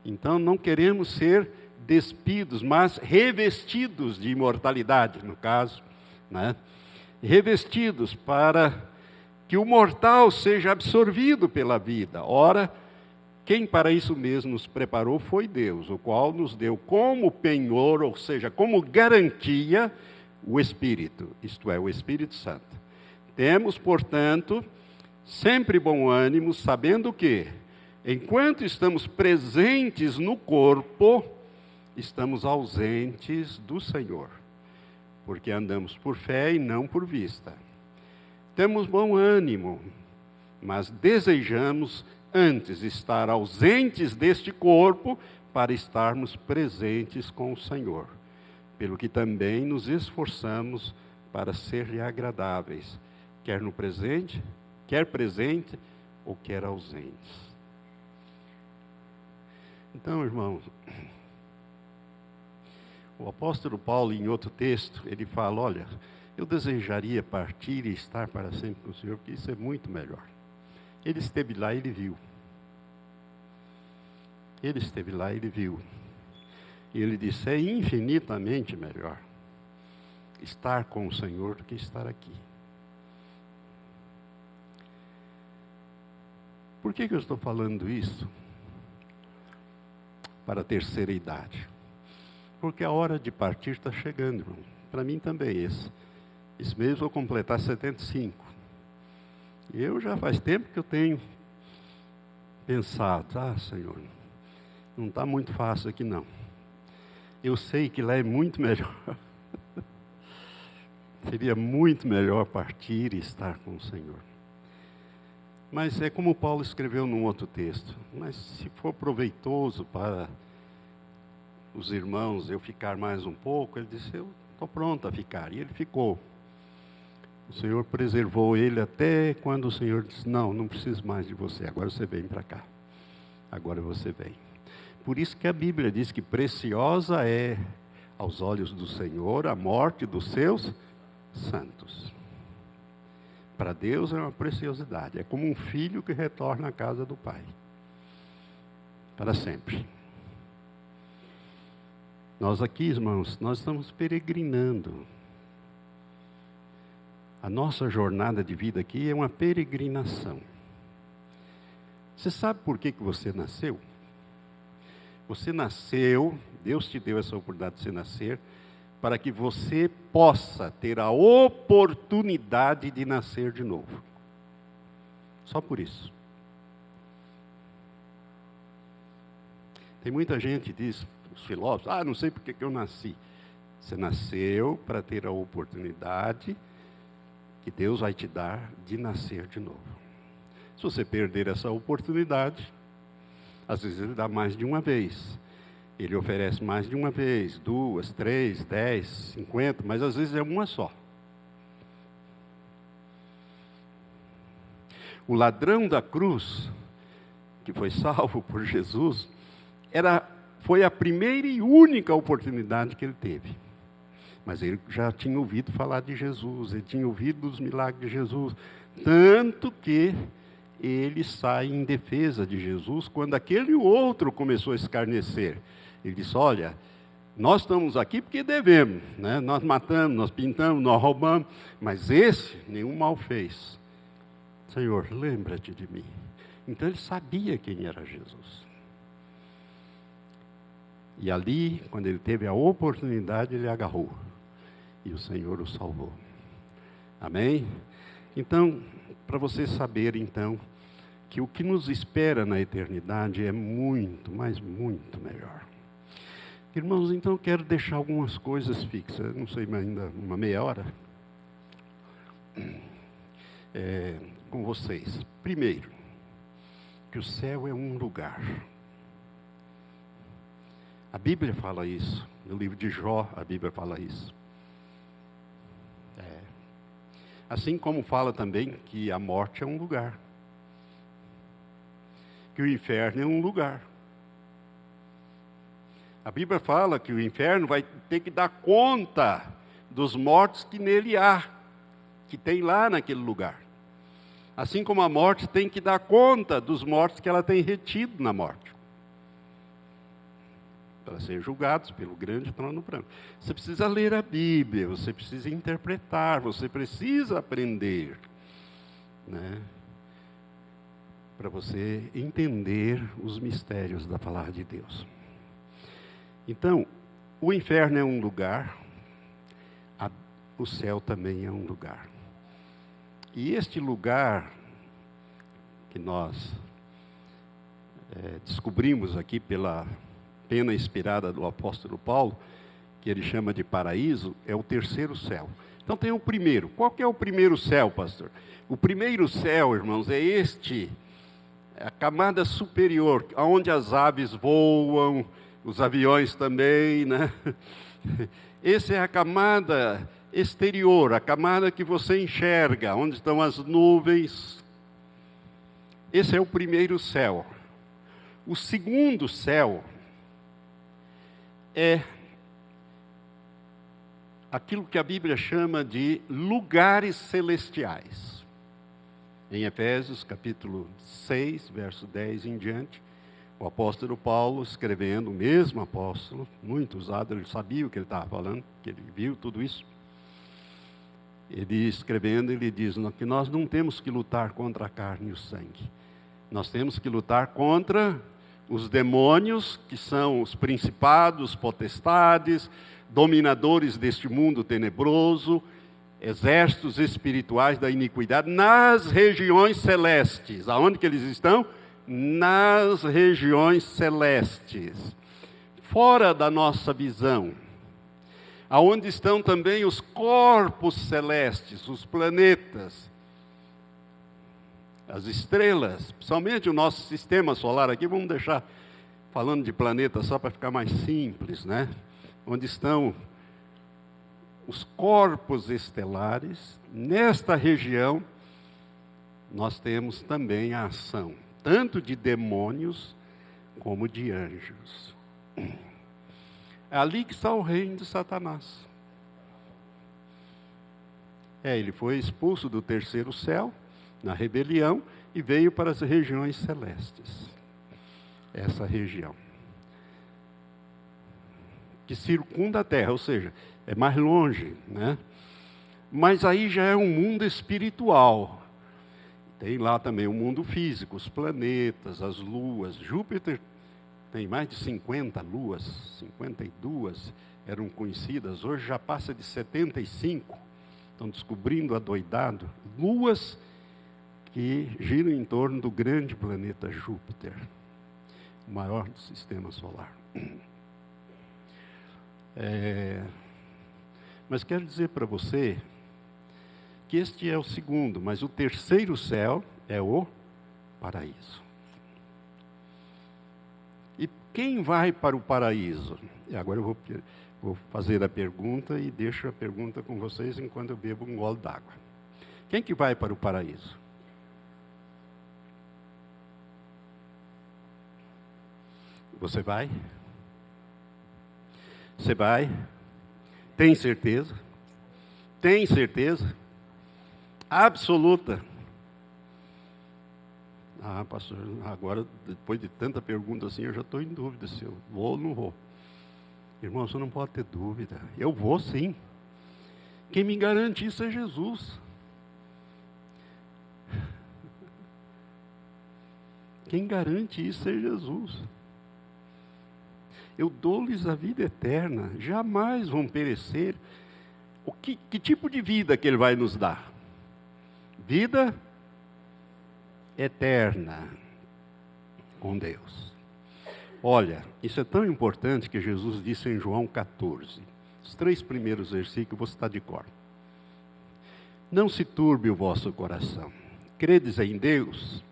Então, não queremos ser despidos, mas revestidos de imortalidade, no caso, né? Revestidos para que o mortal seja absorvido pela vida. Ora, quem para isso mesmo nos preparou foi Deus, o qual nos deu como penhor, ou seja, como garantia, o Espírito, isto é, o Espírito Santo. Temos, portanto, sempre bom ânimo, sabendo que, enquanto estamos presentes no corpo, estamos ausentes do Senhor, porque andamos por fé e não por vista. Temos bom ânimo, mas desejamos antes estar ausentes deste corpo para estarmos presentes com o Senhor, pelo que também nos esforçamos para ser-lhe agradáveis, quer no presente, quer presente ou quer ausentes. Então, irmãos, o apóstolo Paulo, em outro texto, ele fala, olha, eu desejaria partir e estar para sempre com o Senhor, porque isso é muito melhor. Ele esteve lá e ele viu. Ele esteve lá e ele viu. E ele disse, é infinitamente melhor estar com o Senhor do que estar aqui. Por que eu estou falando isso? Para a terceira idade. Porque a hora de partir está chegando, irmão. Para mim também esse mês vou completar 75. E eu já faz tempo que eu tenho pensado, Senhor, não está muito fácil aqui não. Eu sei que lá é muito melhor. Seria muito melhor partir e estar com o Senhor. Mas é como Paulo escreveu num outro texto. Mas se for proveitoso para os irmãos eu ficar mais um pouco, ele disse, eu estou pronto a ficar. E ele ficou. O Senhor preservou ele até quando o Senhor disse, não preciso mais de você, agora você vem para cá. Agora você vem. Por isso que a Bíblia diz que preciosa é aos olhos do Senhor a morte dos seus santos. Para Deus é uma preciosidade. É como um filho que retorna à casa do pai. Para sempre. Nós aqui, irmãos, nós estamos peregrinando. A nossa jornada de vida aqui é uma peregrinação. Você sabe por que você nasceu? Você nasceu, Deus te deu essa oportunidade de você nascer, para que você possa ter a oportunidade de nascer de novo. Só por isso. Tem muita gente que diz, os filósofos, não sei por que eu nasci. Você nasceu para ter a oportunidade que Deus vai te dar de nascer de novo. Se você perder essa oportunidade, às vezes ele dá mais de uma vez. Ele oferece mais de uma vez, 2, 3, 10, 50, mas às vezes é uma só. O ladrão da cruz, que foi salvo por Jesus, foi a primeira e única oportunidade que ele teve. Mas ele já tinha ouvido falar de Jesus, ele tinha ouvido dos milagres de Jesus, tanto que ele sai em defesa de Jesus quando aquele outro começou a escarnecer. Ele disse: olha, nós estamos aqui porque devemos, né? Nós matamos, nós pintamos, nós roubamos, mas esse nenhum mal fez. Senhor, lembra-te de mim. Então ele sabia quem era Jesus. E ali, quando ele teve a oportunidade, ele agarrou. E o Senhor o salvou. Amém? Então, para você saber, então, que o que nos espera na eternidade é muito, mas muito melhor. Irmãos, então eu quero deixar algumas coisas fixas. Não sei, mas ainda uma meia hora. Com vocês. Primeiro, que o céu é um lugar. A Bíblia fala isso. No livro de Jó, a Bíblia fala isso. Assim como fala também que a morte é um lugar. Que o inferno é um lugar. A Bíblia fala que o inferno vai ter que dar conta dos mortos que nele há, que tem lá naquele lugar. Assim como a morte tem que dar conta dos mortos que ela tem retido na morte. Para serem julgados pelo grande trono branco. Você precisa ler a Bíblia, você precisa interpretar, você precisa aprender, né? Para você entender os mistérios da palavra de Deus. Então, o inferno é um lugar, o céu também é um lugar. E este lugar que nós descobrimos aqui pela pena inspirada do apóstolo Paulo, que ele chama de paraíso, é o terceiro céu. Então tem o primeiro. Qual que é o primeiro céu, pastor? O primeiro céu, irmãos, é a camada superior, onde as aves voam, os aviões também, né? Essa é a camada exterior, a camada que você enxerga, onde estão as nuvens. Esse é o primeiro céu. O segundo céu é aquilo que a Bíblia chama de lugares celestiais. Em Efésios, capítulo 6, verso 10 em diante, o apóstolo Paulo, escrevendo, o mesmo apóstolo, muito usado, ele sabia o que ele estava falando, que ele viu tudo isso. Ele escrevendo, ele diz que nós não temos que lutar contra a carne e o sangue. Nós temos que lutar contra os demônios, que são os principados, potestades, dominadores deste mundo tenebroso, exércitos espirituais da iniquidade, nas regiões celestes. Aonde que eles estão? Nas regiões celestes. Fora da nossa visão. Aonde estão também os corpos celestes, os planetas, as estrelas, principalmente o nosso sistema solar aqui, vamos deixar falando de planeta só para ficar mais simples, né? Onde estão os corpos estelares, nesta região, nós temos também a ação, tanto de demônios como de anjos. É ali que está o reino de Satanás. Ele foi expulso do terceiro céu, na rebelião, e veio para as regiões celestes. Essa região que circunda a terra, ou seja, é mais longe, né? Mas aí já é um mundo espiritual. Tem lá também o mundo físico, os planetas, as luas. Júpiter tem mais de 50 luas, 52 eram conhecidas, hoje já passa de 75. Estão descobrindo adoidado. Luas que giram em torno do grande planeta Júpiter, o maior do sistema solar. Mas quero dizer para você que este é o segundo, mas o terceiro céu é o paraíso. E quem vai para o paraíso? E agora eu vou fazer a pergunta e deixo a pergunta com vocês enquanto eu bebo um gole d'água. Quem que vai para o paraíso? Você vai? Você vai? Tem certeza? Tem certeza? Absoluta? Ah, pastor, agora, depois de tanta pergunta assim, eu já estou em dúvida se eu vou ou não vou. Irmão, você não pode ter dúvida. Eu vou sim. Quem me garante isso é Jesus. Quem garante isso é Jesus. Eu dou-lhes a vida eterna, jamais vão perecer. Que tipo de vida que Ele vai nos dar? Vida eterna com Deus. Olha, isso é tão importante que Jesus disse em João 14. Os 3 primeiros versículos, você está de cor. Não se turbe o vosso coração. Credes em Deus?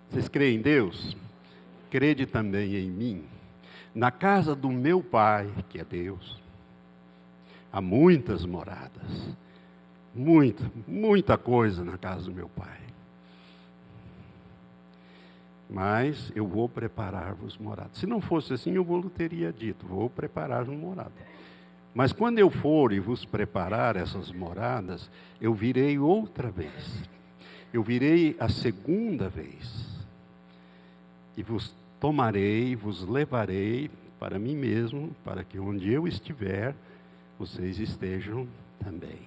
Vocês creem em Deus? Crede também em mim. Na casa do meu Pai, que é Deus, há muitas moradas. Muita coisa na casa do meu Pai. Mas eu vou preparar-vos moradas. Se não fosse assim, eu vou teria dito, vou preparar-vos morada. Mas quando eu for e vos preparar essas moradas, eu virei outra vez. Eu virei a segunda vez. E vos tomarei, vos levarei para mim mesmo, para que onde eu estiver, vocês estejam também.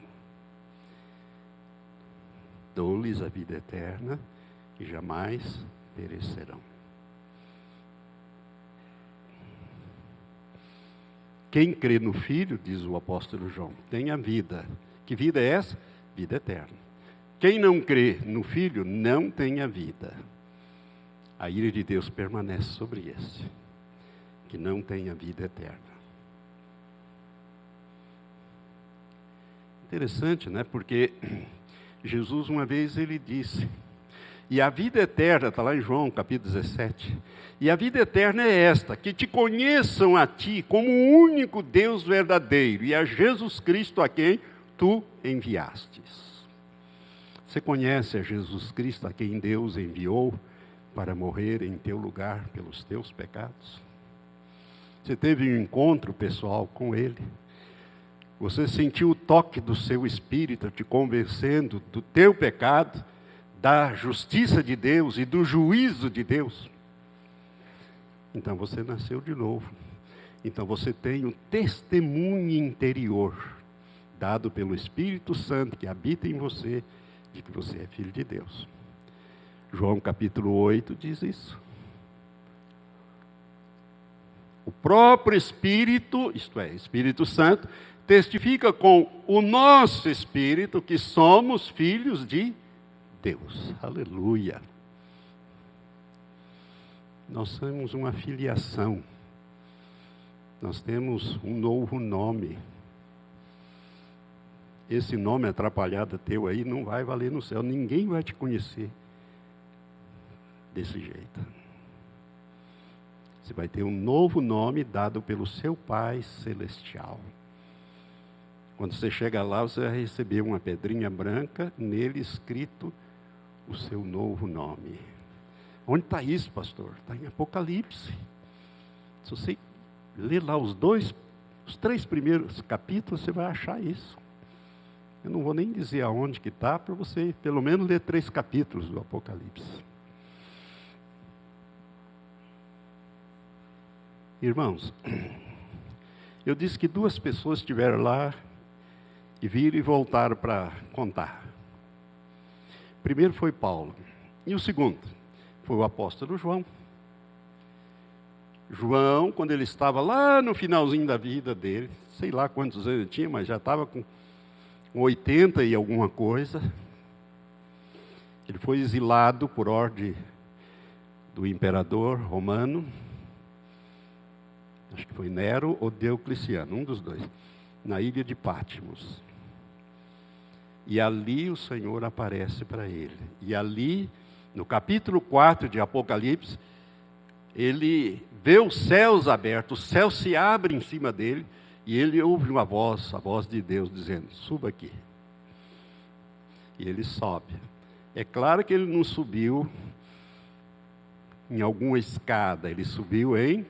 Dou-lhes a vida eterna e jamais perecerão. Quem crê no Filho, diz o apóstolo João, tem a vida. Que vida é essa? Vida eterna. Quem não crê no Filho, não tem a vida. A ira de Deus permanece sobre esse, que não tem a vida eterna. Interessante, né? Porque Jesus uma vez ele disse, e a vida eterna, está lá em João capítulo 17, e a vida eterna é esta, que te conheçam a ti como o único Deus verdadeiro, e a Jesus Cristo a quem tu enviastes. Você conhece a Jesus Cristo a quem Deus enviou para morrer em teu lugar pelos teus pecados? Você teve um encontro pessoal com Ele? Você sentiu o toque do seu Espírito te convencendo do teu pecado, da justiça de Deus e do juízo de Deus? Então você nasceu de novo. Então você tem o testemunho interior, dado pelo Espírito Santo que habita em você, de que você é filho de Deus. João capítulo 8 diz isso. O próprio Espírito, isto é, Espírito Santo, testifica com o nosso Espírito que somos filhos de Deus. Aleluia. Nós temos uma filiação. Nós temos um novo nome. Esse nome atrapalhado teu aí não vai valer no céu. Ninguém vai te conhecer desse jeito. Você vai ter um novo nome dado pelo seu Pai Celestial. Quando você chega lá, você vai receber uma pedrinha branca, nele escrito o seu novo nome. Onde está isso, pastor? Está em Apocalipse. Se você ler lá os 3 primeiros capítulos, você vai achar isso. Eu não vou nem dizer aonde que está, para você pelo menos ler 3 capítulos do Apocalipse. Irmãos, eu disse que 2 pessoas estiveram lá e viram e voltaram para contar. O primeiro foi Paulo. E o segundo foi o apóstolo João. João, quando ele estava lá no finalzinho da vida dele, sei lá quantos anos ele tinha, mas já estava com 80 e alguma coisa. Ele foi exilado por ordem do imperador romano. Acho que foi Nero ou Diocleciano, um dos dois, na ilha de Patmos. E ali o Senhor aparece para ele. E ali No capítulo 4 de Apocalipse, ele vê os céus abertos, o céu se abre em cima dele, e ele ouve uma voz, a voz de Deus, dizendo: suba aqui. E ele sobe. É claro que ele não subiu em alguma escada, ele subiu em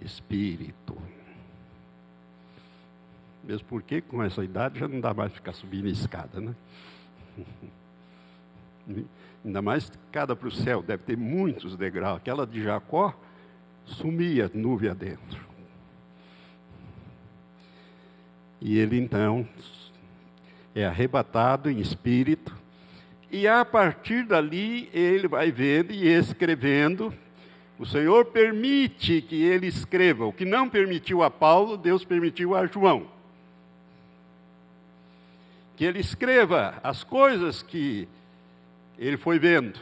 espírito. Mesmo porque com essa idade já não dá mais ficar subindo escada, né? Ainda mais escada para o céu, deve ter muitos degraus. Aquela de Jacó sumia nuvem adentro. E ele então é arrebatado em espírito, e a partir dali ele vai vendo e escrevendo. O Senhor permite que ele escreva. O que não permitiu a Paulo, Deus permitiu a João. Que ele escreva as coisas que ele foi vendo,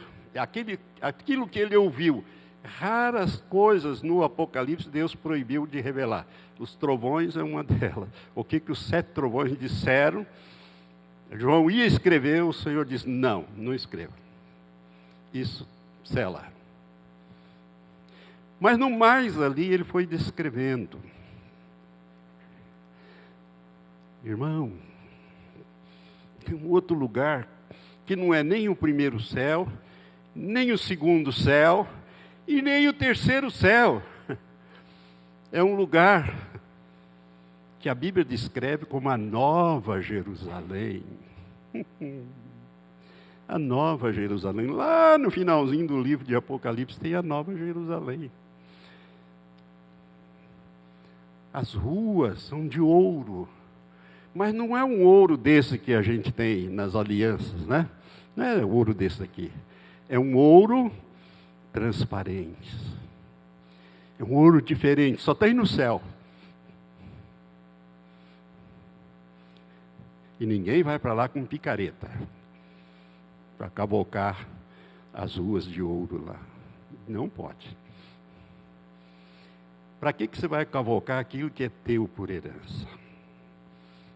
aquilo que ele ouviu. Raras coisas no Apocalipse Deus proibiu de revelar. Os trovões é uma delas. O que os 7 trovões disseram, João ia escrever, o Senhor disse: não, não escreva. Isso, sela. Mas no mais ali ele foi descrevendo. Irmão, tem um outro lugar que não é nem o primeiro céu, nem o segundo céu, e nem o terceiro céu. É um lugar que a Bíblia descreve como a Nova Jerusalém. A Nova Jerusalém. Lá no finalzinho do livro de Apocalipse tem a Nova Jerusalém. As ruas são de ouro. Mas não é um ouro desse que a gente tem nas alianças, né? Não é ouro desse aqui. É um ouro transparente. É um ouro diferente, só tem no céu. E ninguém vai para lá com picareta para cavocar as ruas de ouro lá. Não pode. Para que você vai cavocar aquilo que é teu por herança?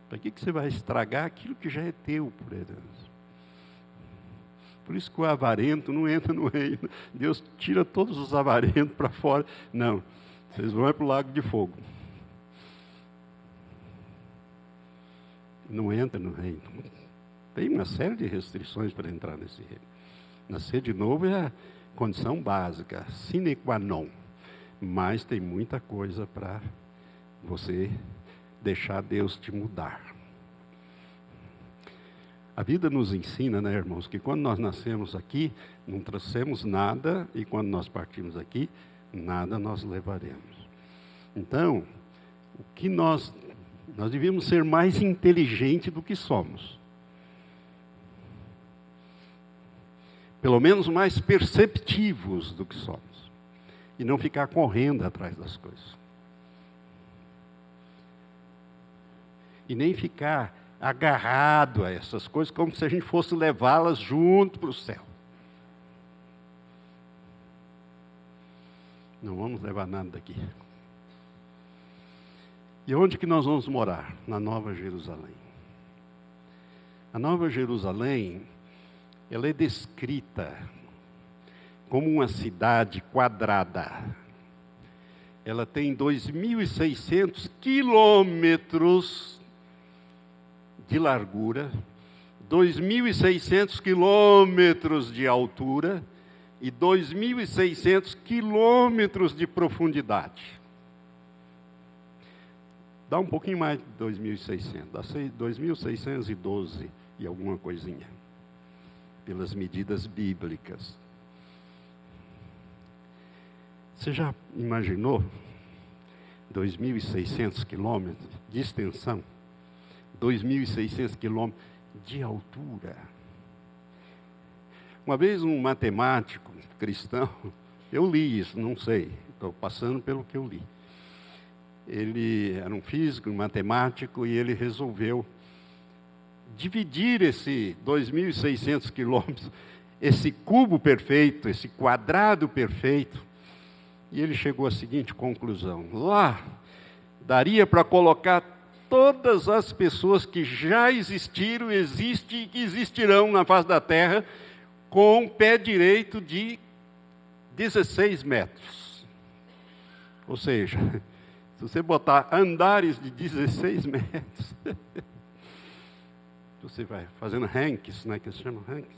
Para que você vai estragar aquilo que já é teu por herança? Por isso que o avarento não entra no reino. Deus tira todos os avarentos para fora. Não, vocês vão para o lago de fogo. Não entra no reino. Tem uma série de restrições para entrar nesse reino. Nascer de novo é a condição básica, sine qua non. Mas tem muita coisa para você deixar Deus te mudar. A vida nos ensina, né, irmãos, que quando nós nascemos aqui, não trouxemos nada, e quando nós partimos aqui, nada nós levaremos. Então, o que nós devíamos ser mais inteligentes do que somos. Pelo menos mais perceptivos do que somos. E não ficar correndo atrás das coisas. E nem ficar agarrado a essas coisas, como se a gente fosse levá-las junto para o céu. Não vamos levar nada daqui. E onde que nós vamos morar? Na Nova Jerusalém. A Nova Jerusalém, ela é descrita como uma cidade quadrada. Ela tem 2.600 quilômetros de largura, 2.600 quilômetros de altura e 2.600 quilômetros de profundidade. Dá um pouquinho mais de 2.600, dá 2.612 e alguma coisinha, pelas medidas bíblicas. Você já imaginou 2.600 quilômetros de extensão? 2.600 quilômetros de altura. Uma vez um matemático cristão, eu li isso, não sei, estou passando pelo que eu li. Ele era um físico, um matemático, e ele resolveu dividir esse 2.600 quilômetros, esse cubo perfeito, esse quadrado perfeito, e ele chegou à seguinte conclusão: lá daria para colocar todas as pessoas que já existiram, existem e que existirão na face da terra, com pé direito de 16 metros. Ou seja, se você botar andares de 16 metros, você vai fazendo ranks, né, que se chama ranks.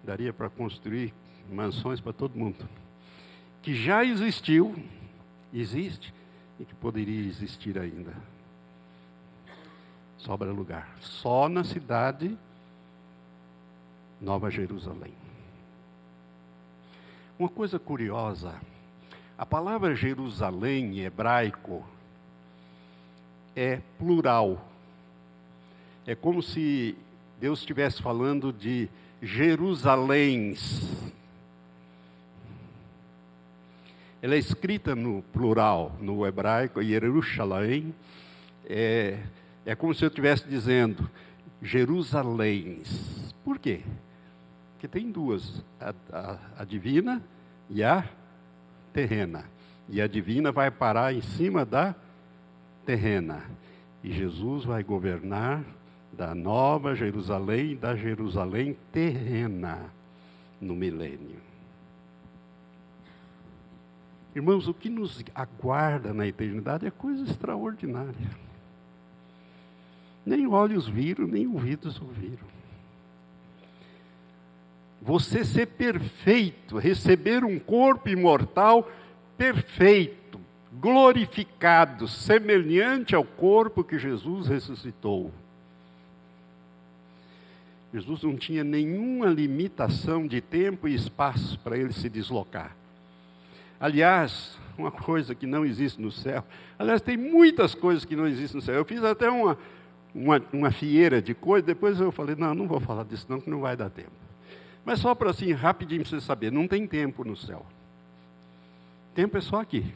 Daria para construir mansões para todo mundo. Que já existiu, existe, e que poderia existir ainda. Sobra lugar. Só na cidade Nova Jerusalém. Uma coisa curiosa, a palavra Jerusalém em hebraico é plural. É como se Deus estivesse falando de Jerusaléns. Ela é escrita no plural, no hebraico, Yerushalayim. É como se eu estivesse dizendo Jerusaléns. Por quê? Porque tem duas, a divina e a terrena. E a divina vai parar em cima da terrena. E Jesus vai governar da Nova Jerusalém e da Jerusalém terrena no milênio. Irmãos, o que nos aguarda na eternidade é coisa extraordinária. Nem olhos viram, nem ouvidos ouviram. Você ser perfeito, receber um corpo imortal perfeito, glorificado, semelhante ao corpo que Jesus ressuscitou. Jesus não tinha nenhuma limitação de tempo e espaço para ele se deslocar. Aliás, uma coisa que não existe no céu. Aliás, tem muitas coisas que não existem no céu. Eu fiz até uma fieira de coisas, depois eu falei, não vou falar disso não, que não vai dar tempo. Mas só para assim, rapidinho para você saber, não tem tempo no céu. Tempo é só aqui.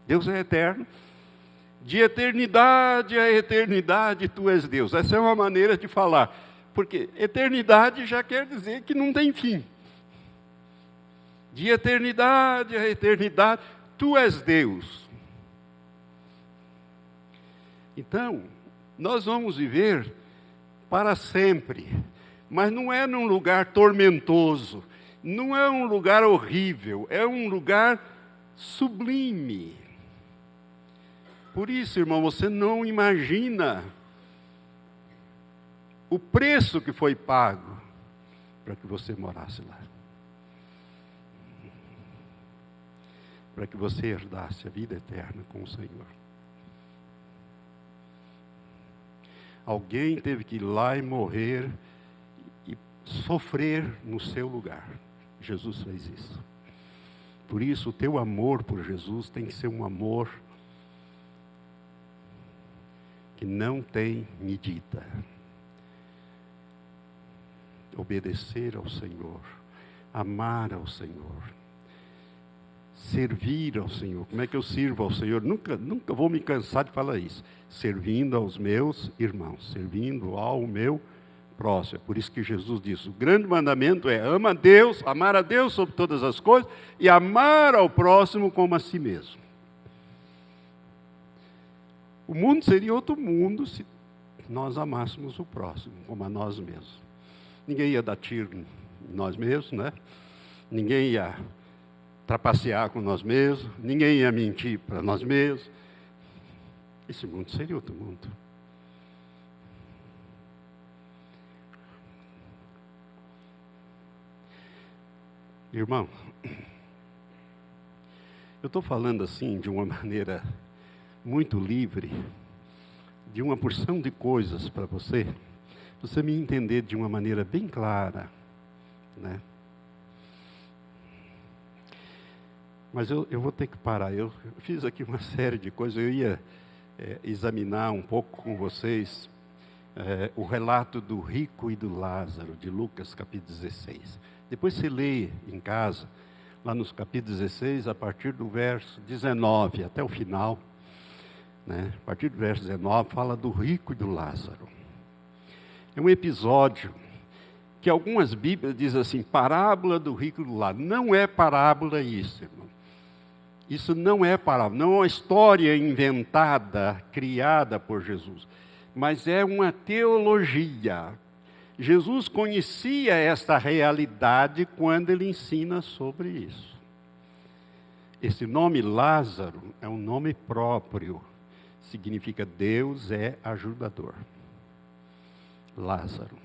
Deus é eterno. De eternidade a eternidade, tu és Deus. Essa é uma maneira de falar. Porque eternidade já quer dizer que não tem fim. De eternidade a eternidade, tu és Deus. Então, nós vamos viver para sempre. Mas não é num lugar tormentoso. Não é um lugar horrível. É um lugar sublime. Por isso, irmão, você não imagina o preço que foi pago para que você morasse lá. Para que você herdasse a vida eterna com o Senhor. Alguém teve que ir lá e morrer e sofrer no seu lugar. Jesus fez isso. Por isso, o teu amor por Jesus tem que ser um amor que não tem medida. Obedecer ao Senhor, amar ao Senhor, servir ao Senhor. Como é que eu sirvo ao Senhor? Nunca vou me cansar de falar isso. Servindo aos meus irmãos, servindo ao meu próximo. É por isso que Jesus disse, o grande mandamento é amar a Deus sobre todas as coisas e amar ao próximo como a si mesmo. O mundo seria outro mundo se nós amássemos o próximo como a nós mesmos. Ninguém ia dar tiro em nós mesmos, né? Ninguém ia trapacear com nós mesmos, ninguém ia mentir para nós mesmos. Esse mundo seria outro mundo. Irmão, eu estou falando assim de uma maneira muito livre, de uma porção de coisas para você me entender de uma maneira bem clara, né? Mas eu vou ter que parar. Eu fiz aqui uma série de coisas. Eu ia examinar um pouco com vocês o relato do rico e do Lázaro, de Lucas capítulo 16. Depois você lê em casa, lá nos capítulos 16, a partir do verso 19 até o final, né? A partir do verso 19, fala do rico e do Lázaro. É um episódio que algumas Bíblias dizem assim, parábola do rico e do Lázaro. Não é parábola isso, irmão. Isso não é parábola, não é uma história inventada, criada por Jesus, mas é uma teologia. Jesus conhecia esta realidade quando ele ensina sobre isso. Esse nome Lázaro é um nome próprio, significa Deus é ajudador. Lázaro.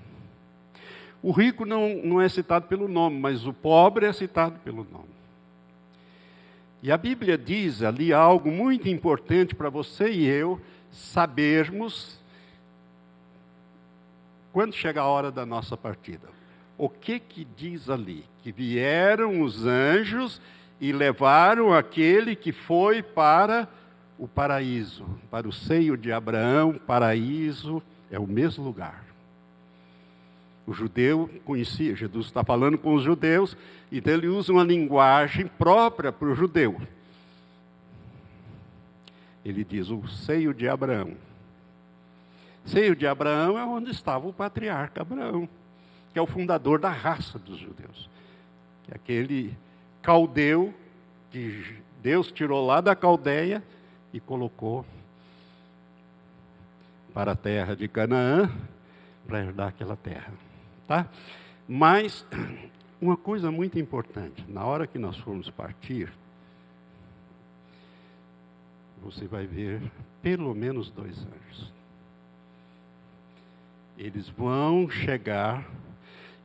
O rico não é citado pelo nome, mas o pobre é citado pelo nome. E a Bíblia diz ali algo muito importante para você e eu sabermos quando chega a hora da nossa partida. O que diz ali? Que vieram os anjos e levaram aquele que foi para o paraíso, para o seio de Abraão. Paraíso é o mesmo lugar. O judeu conhecia, Jesus está falando com os judeus, então ele usa uma linguagem própria para o judeu. Ele diz o seio de Abraão. Seio de Abraão é onde estava o patriarca Abraão, que é o fundador da raça dos judeus. Que é aquele caldeu que Deus tirou lá da Caldeia e colocou para a terra de Canaã, para herdar aquela terra. Tá? Mas, uma coisa muito importante, na hora que nós formos partir, você vai ver pelo menos 2 anjos. Eles vão chegar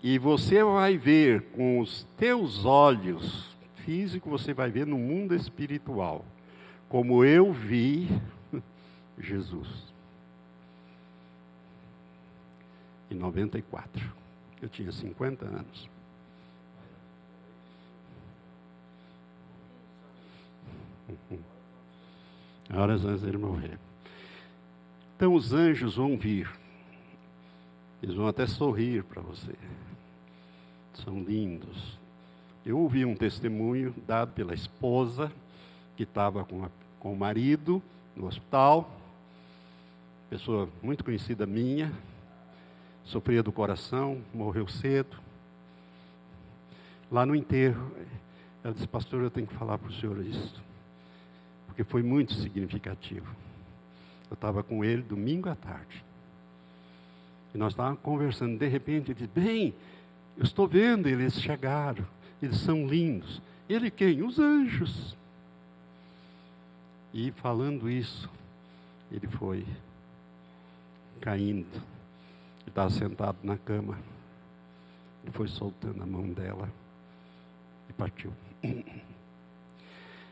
e você vai ver com os teus olhos físicos, você vai ver no mundo espiritual, como eu vi Jesus. Em 94. Eu tinha 50 anos. Horas antes dele morrer. Então os anjos vão vir. Eles vão até sorrir para você. São lindos. Eu ouvi um testemunho dado pela esposa, que estava com o marido no hospital. Pessoa muito conhecida minha. Sofria do coração, morreu cedo. Lá no enterro, ela disse, pastor, eu tenho que falar para o senhor isso. Porque foi muito significativo. Eu estava com ele domingo à tarde. E nós estávamos conversando, de repente ele disse, bem, eu estou vendo, eles chegaram, eles são lindos. Ele quem? Os anjos. E falando isso, ele foi caindo. Ele estava sentado na cama. Ele foi soltando a mão dela e partiu.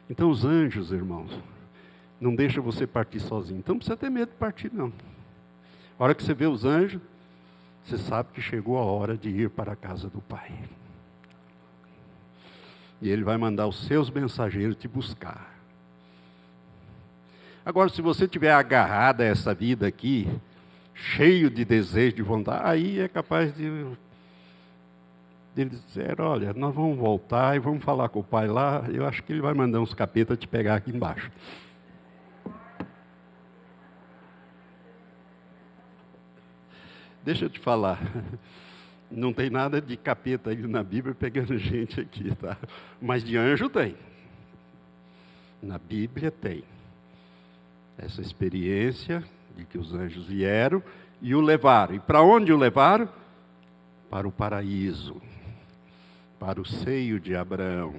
Então os anjos, irmãos, não deixam você partir sozinho. Então não precisa ter medo de partir, não. A hora que você vê os anjos, você sabe que chegou a hora de ir para a casa do Pai. E Ele vai mandar os seus mensageiros te buscar. Agora, se você estiver agarrado a essa vida aqui, cheio de desejo, de vontade, aí é capaz de dizer, olha, nós vamos voltar e vamos falar com o Pai lá, eu acho que Ele vai mandar uns capetas te pegar aqui embaixo. Deixa eu te falar, não tem nada de capeta aí na Bíblia pegando gente aqui, tá? Mas de anjo tem. Na Bíblia tem. Essa experiência de que os anjos vieram e o levaram. E para onde o levaram? Para o paraíso, para o seio de Abraão.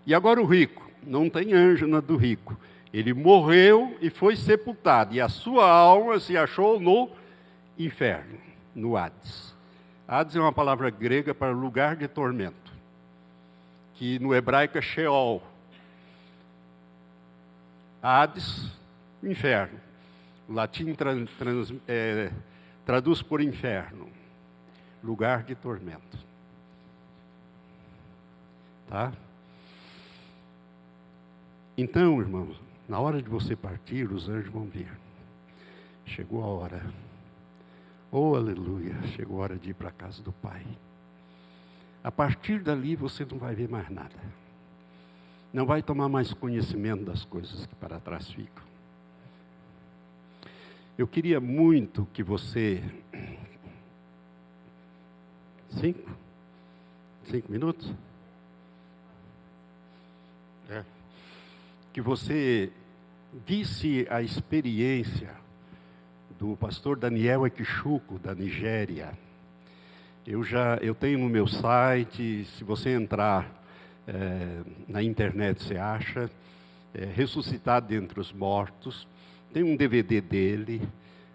E agora o rico, não tem anjo na do rico. Ele morreu e foi sepultado, e a sua alma se achou no inferno, no Hades. Hades é uma palavra grega para lugar de tormento, que no hebraico é Sheol. Hades, inferno. O latim traduz por inferno, lugar de tormento. Tá? Então, irmãos, na hora de você partir, os anjos vão vir. Chegou a hora. Oh, aleluia, chegou a hora de ir para a casa do Pai. A partir dali você não vai ver mais nada. Não vai tomar mais conhecimento das coisas que para trás ficam. Eu queria muito que você... 5 minutos? Que você visse a experiência do pastor Daniel Equichuco, da Nigéria. Eu tenho no meu site, se você entrar na internet você acha, Ressuscitado dentre os Mortos, tem um DVD dele,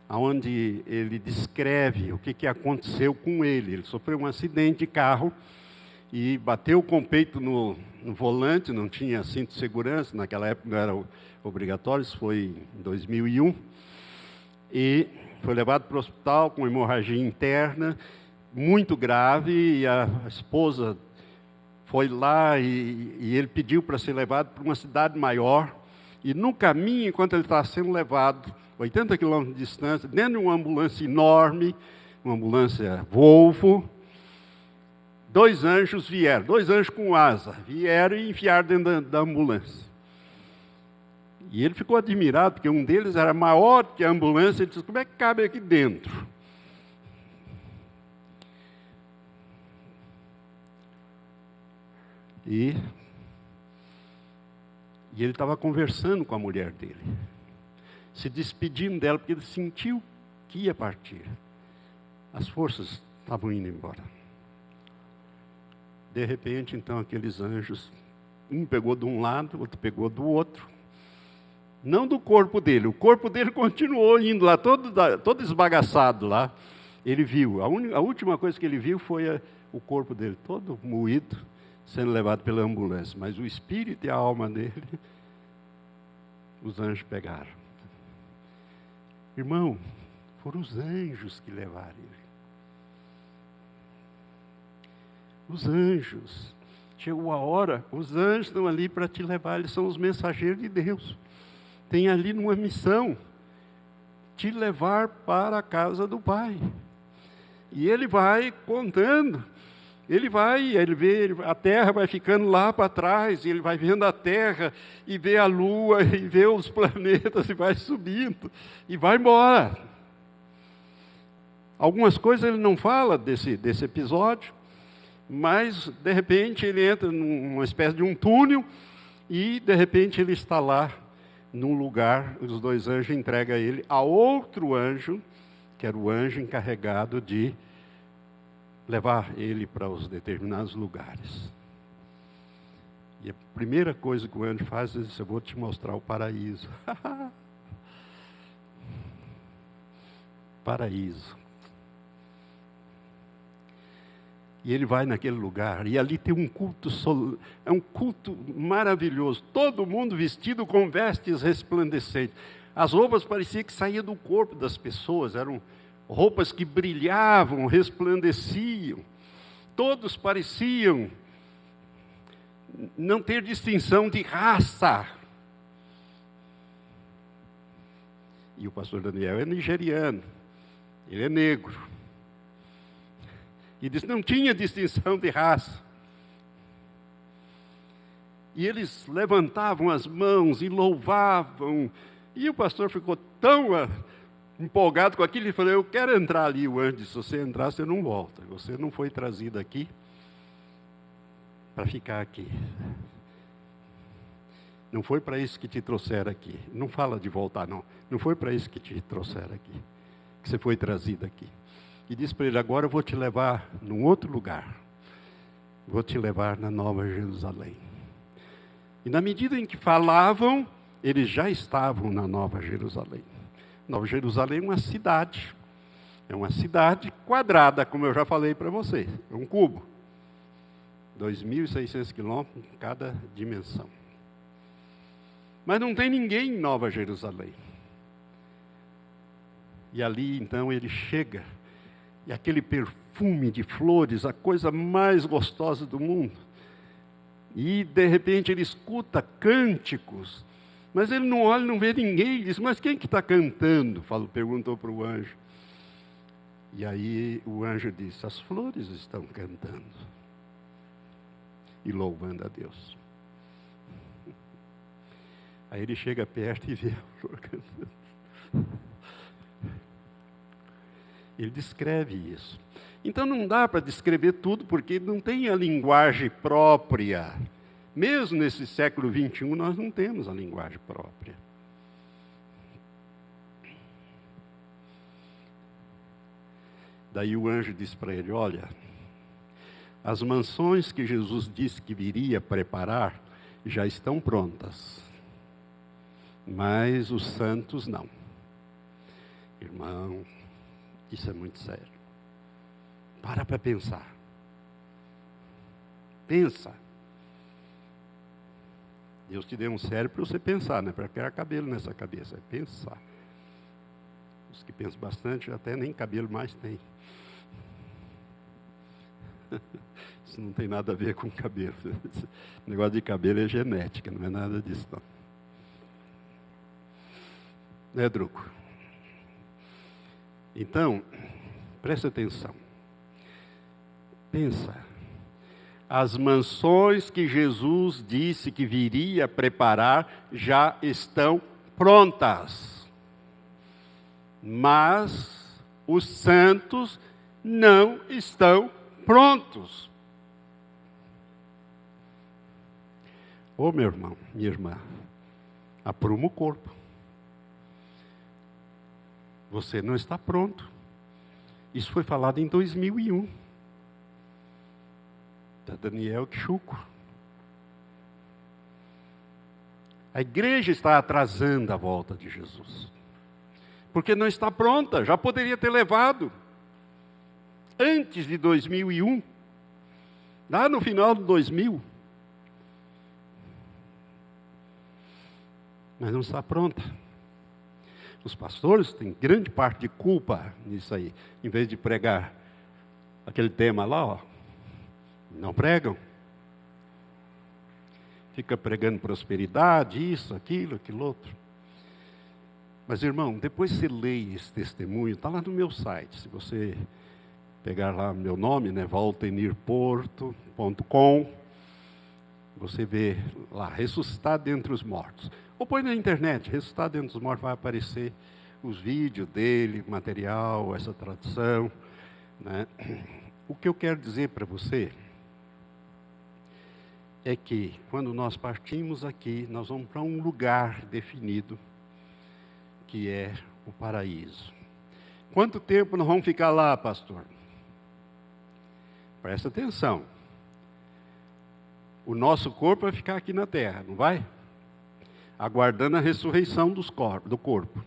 onde ele descreve o que aconteceu com ele. Ele sofreu um acidente de carro e bateu com o peito no volante, não tinha cinto de segurança, naquela época não era obrigatório, isso foi em 2001, e foi levado para o hospital com hemorragia interna, muito grave, e a esposa foi lá e ele pediu para ser levado para uma cidade maior, e no caminho, enquanto ele estava sendo levado, 80 quilômetros de distância, dentro de uma ambulância enorme, uma ambulância Volvo, 2 anjos vieram, 2 anjos com asa, vieram e enfiaram dentro da ambulância. E ele ficou admirado, porque um deles era maior que a ambulância, ele disse, como é que cabe aqui dentro? E ele estava conversando com a mulher dele, se despedindo dela, porque ele sentiu que ia partir. As forças estavam indo embora. De repente, então, aqueles anjos, um pegou de um lado, outro pegou do outro, não do corpo dele, o corpo dele continuou indo lá, todo esbagaçado lá. Ele viu, a última coisa que ele viu foi o corpo dele todo moído, sendo levado pela ambulância, mas o espírito e a alma dele, os anjos pegaram. Irmão, foram os anjos que levaram ele. Os anjos. Chegou a hora, os anjos estão ali para te levar, eles são os mensageiros de Deus. Tem ali uma missão, te levar para a casa do Pai. E ele vai contando, ele vê, a terra vai ficando lá para trás, e ele vai vendo a terra, e vê a lua, e vê os planetas, e vai subindo, e vai embora. Algumas coisas ele não fala desse episódio, mas, de repente, ele entra numa espécie de um túnel, e, de repente, ele está lá, num lugar, os 2 anjos entregam ele a outro anjo, que era o anjo encarregado de levar ele para os determinados lugares. E a primeira coisa que o anjo faz é dizer, eu vou te mostrar o paraíso. Paraíso. E ele vai naquele lugar, e ali tem um culto, é um culto maravilhoso, todo mundo vestido com vestes resplandecentes. As roupas pareciam que saíam do corpo das pessoas, eram roupas que brilhavam, resplandeciam. Todos pareciam não ter distinção de raça. E o pastor Daniel é nigeriano, ele é negro. E disse, não tinha distinção de raça. E eles levantavam as mãos e louvavam. E o pastor ficou tão empolgado com aquilo, ele falou, eu quero entrar ali. O anjo disse, se você entrar, você não volta. Você não foi trazido aqui para ficar aqui. Não foi para isso que te trouxeram aqui. Não fala de voltar, não. Não foi para isso que te trouxeram aqui. Que você foi trazido aqui. E disse para ele, agora eu vou te levar num outro lugar. Vou te levar na Nova Jerusalém. E na medida em que falavam, eles já estavam na Nova Jerusalém. Nova Jerusalém é uma cidade. É uma cidade quadrada, como eu já falei para vocês. É um cubo. 2.600 quilômetros em cada dimensão. Mas não tem ninguém em Nova Jerusalém. E ali, então, ele chega. E aquele perfume de flores, a coisa mais gostosa do mundo. E, de repente, ele escuta cânticos. Mas ele não olha, não vê ninguém. Ele diz, mas quem que está cantando? Perguntou para o anjo. E aí o anjo disse, as flores estão cantando. E louvando a Deus. Aí ele chega perto e vê a flor cantando. Ele descreve isso. Então não dá para descrever tudo, porque não tem a linguagem própria. Mesmo nesse século XXI, nós não temos a linguagem própria. Daí o anjo disse para ele: olha, as mansões que Jesus disse que viria preparar já estão prontas, mas os santos não. Irmão, isso é muito sério. Para pensar. Pensa. Deus te deu um cérebro para você pensar, não é para criar cabelo nessa cabeça, é pensar. Os que pensam bastante até nem cabelo mais tem. Isso não tem nada a ver com cabelo. Esse negócio de cabelo é genética, não é nada disso não. Né, Druco? Então, preste atenção. Pensa. As mansões que Jesus disse que viria preparar já estão prontas. Mas os santos não estão prontos. Ô meu irmão, minha irmã, apruma o corpo. Você não está pronto. Isso foi falado em 2001. Da Daniel Kchuko. A igreja está atrasando a volta de Jesus. Porque não está pronta, já poderia ter levado. Antes de 2001. Lá no final de 2000. Mas não está pronta. Os pastores têm grande parte de culpa nisso aí. Em vez de pregar aquele tema lá, ó, não pregam. Fica pregando prosperidade, isso, aquilo, aquilo outro. Mas, irmão, depois você lê esse testemunho, está lá no meu site. Se você pegar lá meu nome, né, valtenirporto.com, você vê lá, ressuscitar dentre os mortos. Ou põe na internet, ressuscitar dentre os mortos, vai aparecer os vídeos dele, material, essa tradução. Né? O que eu quero dizer para você é que, quando nós partimos aqui, nós vamos para um lugar definido, que é o paraíso. Quanto tempo nós vamos ficar lá, pastor? Presta atenção. O nosso corpo vai ficar aqui na terra, não vai? Aguardando a ressurreição do corpo.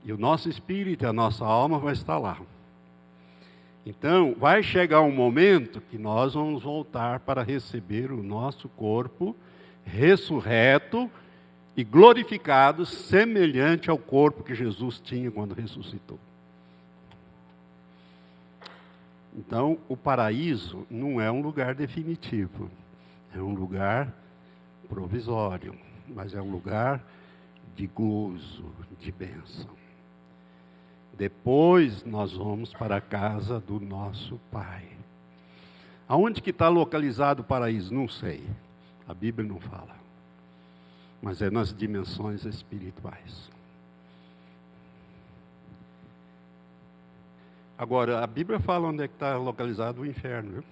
E o nosso espírito e a nossa alma vai estar lá. Então, vai chegar um momento que nós vamos voltar para receber o nosso corpo ressurreto e glorificado, semelhante ao corpo que Jesus tinha quando ressuscitou. Então, o paraíso não é um lugar definitivo, é um lugar provisório, mas é um lugar de gozo, de bênção. Depois nós vamos para a casa do nosso Pai. Aonde que está localizado o paraíso? Não sei, a Bíblia não fala, mas é nas dimensões espirituais. Agora, a Bíblia fala onde é que está localizado o inferno, viu?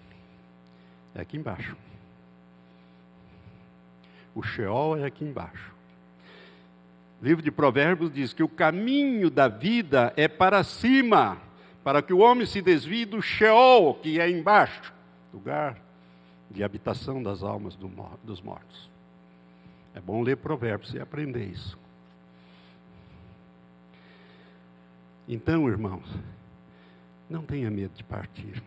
É aqui embaixo. O Sheol é aqui embaixo. O livro de Provérbios diz que o caminho da vida é para cima, para que o homem se desvie do Sheol, que é embaixo, lugar de habitação das almas dos mortos. É bom ler Provérbios e aprender isso. Então, irmãos, não tenha medo de partir.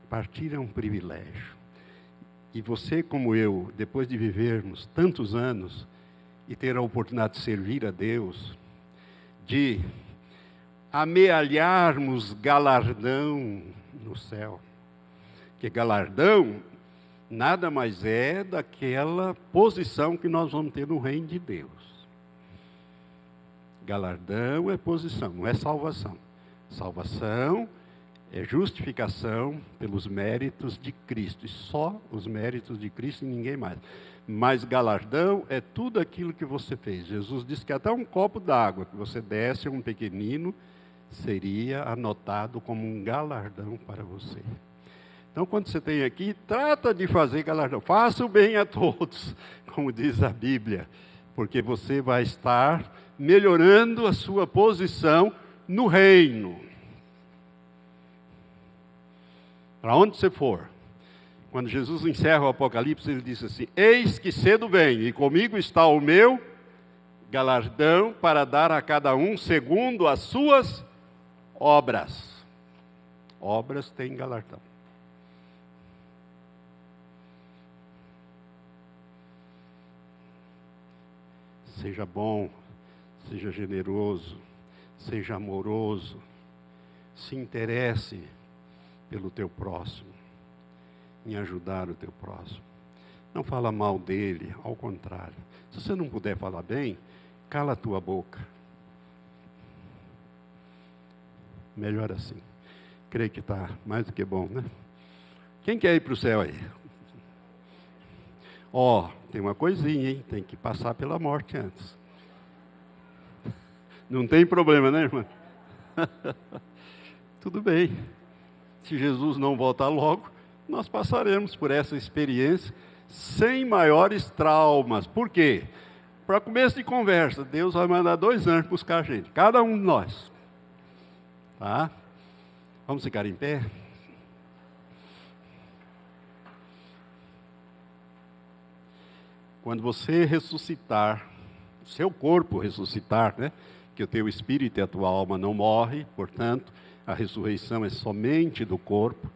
Partir é um privilégio. E você, como eu, depois de vivermos tantos anos e ter a oportunidade de servir a Deus, de amealharmos galardão no céu. Que galardão nada mais é daquela posição que nós vamos ter no reino de Deus. Galardão é posição, não é salvação. Salvação é justificação pelos méritos de Cristo, e só os méritos de Cristo e ninguém mais. Mas galardão é tudo aquilo que você fez. Jesus disse que até um copo d'água que você desse a um pequenino seria anotado como um galardão para você. Então, quando você tem aqui, trata de fazer galardão. Faça o bem a todos, como diz a Bíblia, porque você vai estar melhorando a sua posição no reino. Para onde você for. Quando Jesus encerra o Apocalipse, ele diz assim: eis que cedo venho, e comigo está o meu galardão para dar a cada um segundo as suas obras. Obras têm galardão. Seja bom, seja generoso, seja amoroso, se interesse pelo teu próximo, em ajudar o teu próximo. Não fala mal dele, ao contrário. Se você não puder falar bem, cala a tua boca. Melhor assim. Creio que está mais do que bom, né? Quem quer ir para o céu aí? Tem uma coisinha, hein? Tem que passar pela morte antes. Não tem problema, né, irmã? Tudo bem. Se Jesus não voltar logo, nós passaremos por essa experiência sem maiores traumas. Por quê? Para começo de conversa, Deus vai mandar 2 anjos buscar a gente, cada um de nós. Tá? Vamos ficar em pé? Quando você ressuscitar, o seu corpo ressuscitar, né? Que o teu espírito e a tua alma não morrem, portanto, a ressurreição é somente do corpo.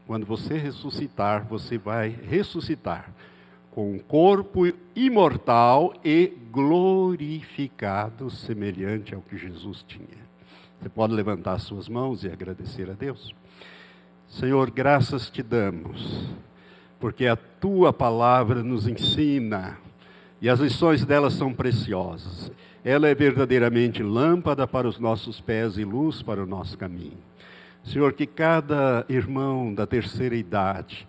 Quando você ressuscitar, você vai ressuscitar com um corpo imortal e glorificado, semelhante ao que Jesus tinha. Você pode levantar suas mãos e agradecer a Deus. Senhor, graças te damos, porque a tua palavra nos ensina, e as lições dela são preciosas. Ela é verdadeiramente lâmpada para os nossos pés e luz para o nosso caminho. Senhor, que cada irmão da terceira idade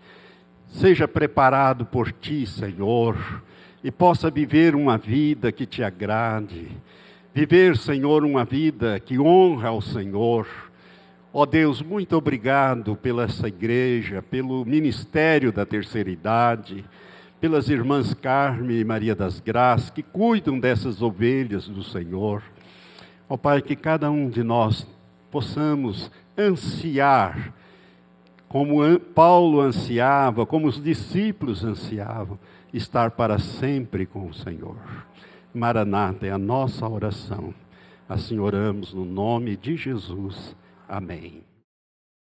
seja preparado por ti, Senhor, e possa viver uma vida que te agrade. Viver, Senhor, uma vida que honra ao Senhor. Ó Deus, muito obrigado pela essa igreja, pelo ministério da terceira idade, pelas irmãs Carme e Maria das Graças, que cuidam dessas ovelhas do Senhor. Ó Pai, que cada um de nós possamos ansiar, como Paulo ansiava, como os discípulos ansiavam, estar para sempre com o Senhor. Maranata é a nossa oração. Assim oramos no nome de Jesus. Amém.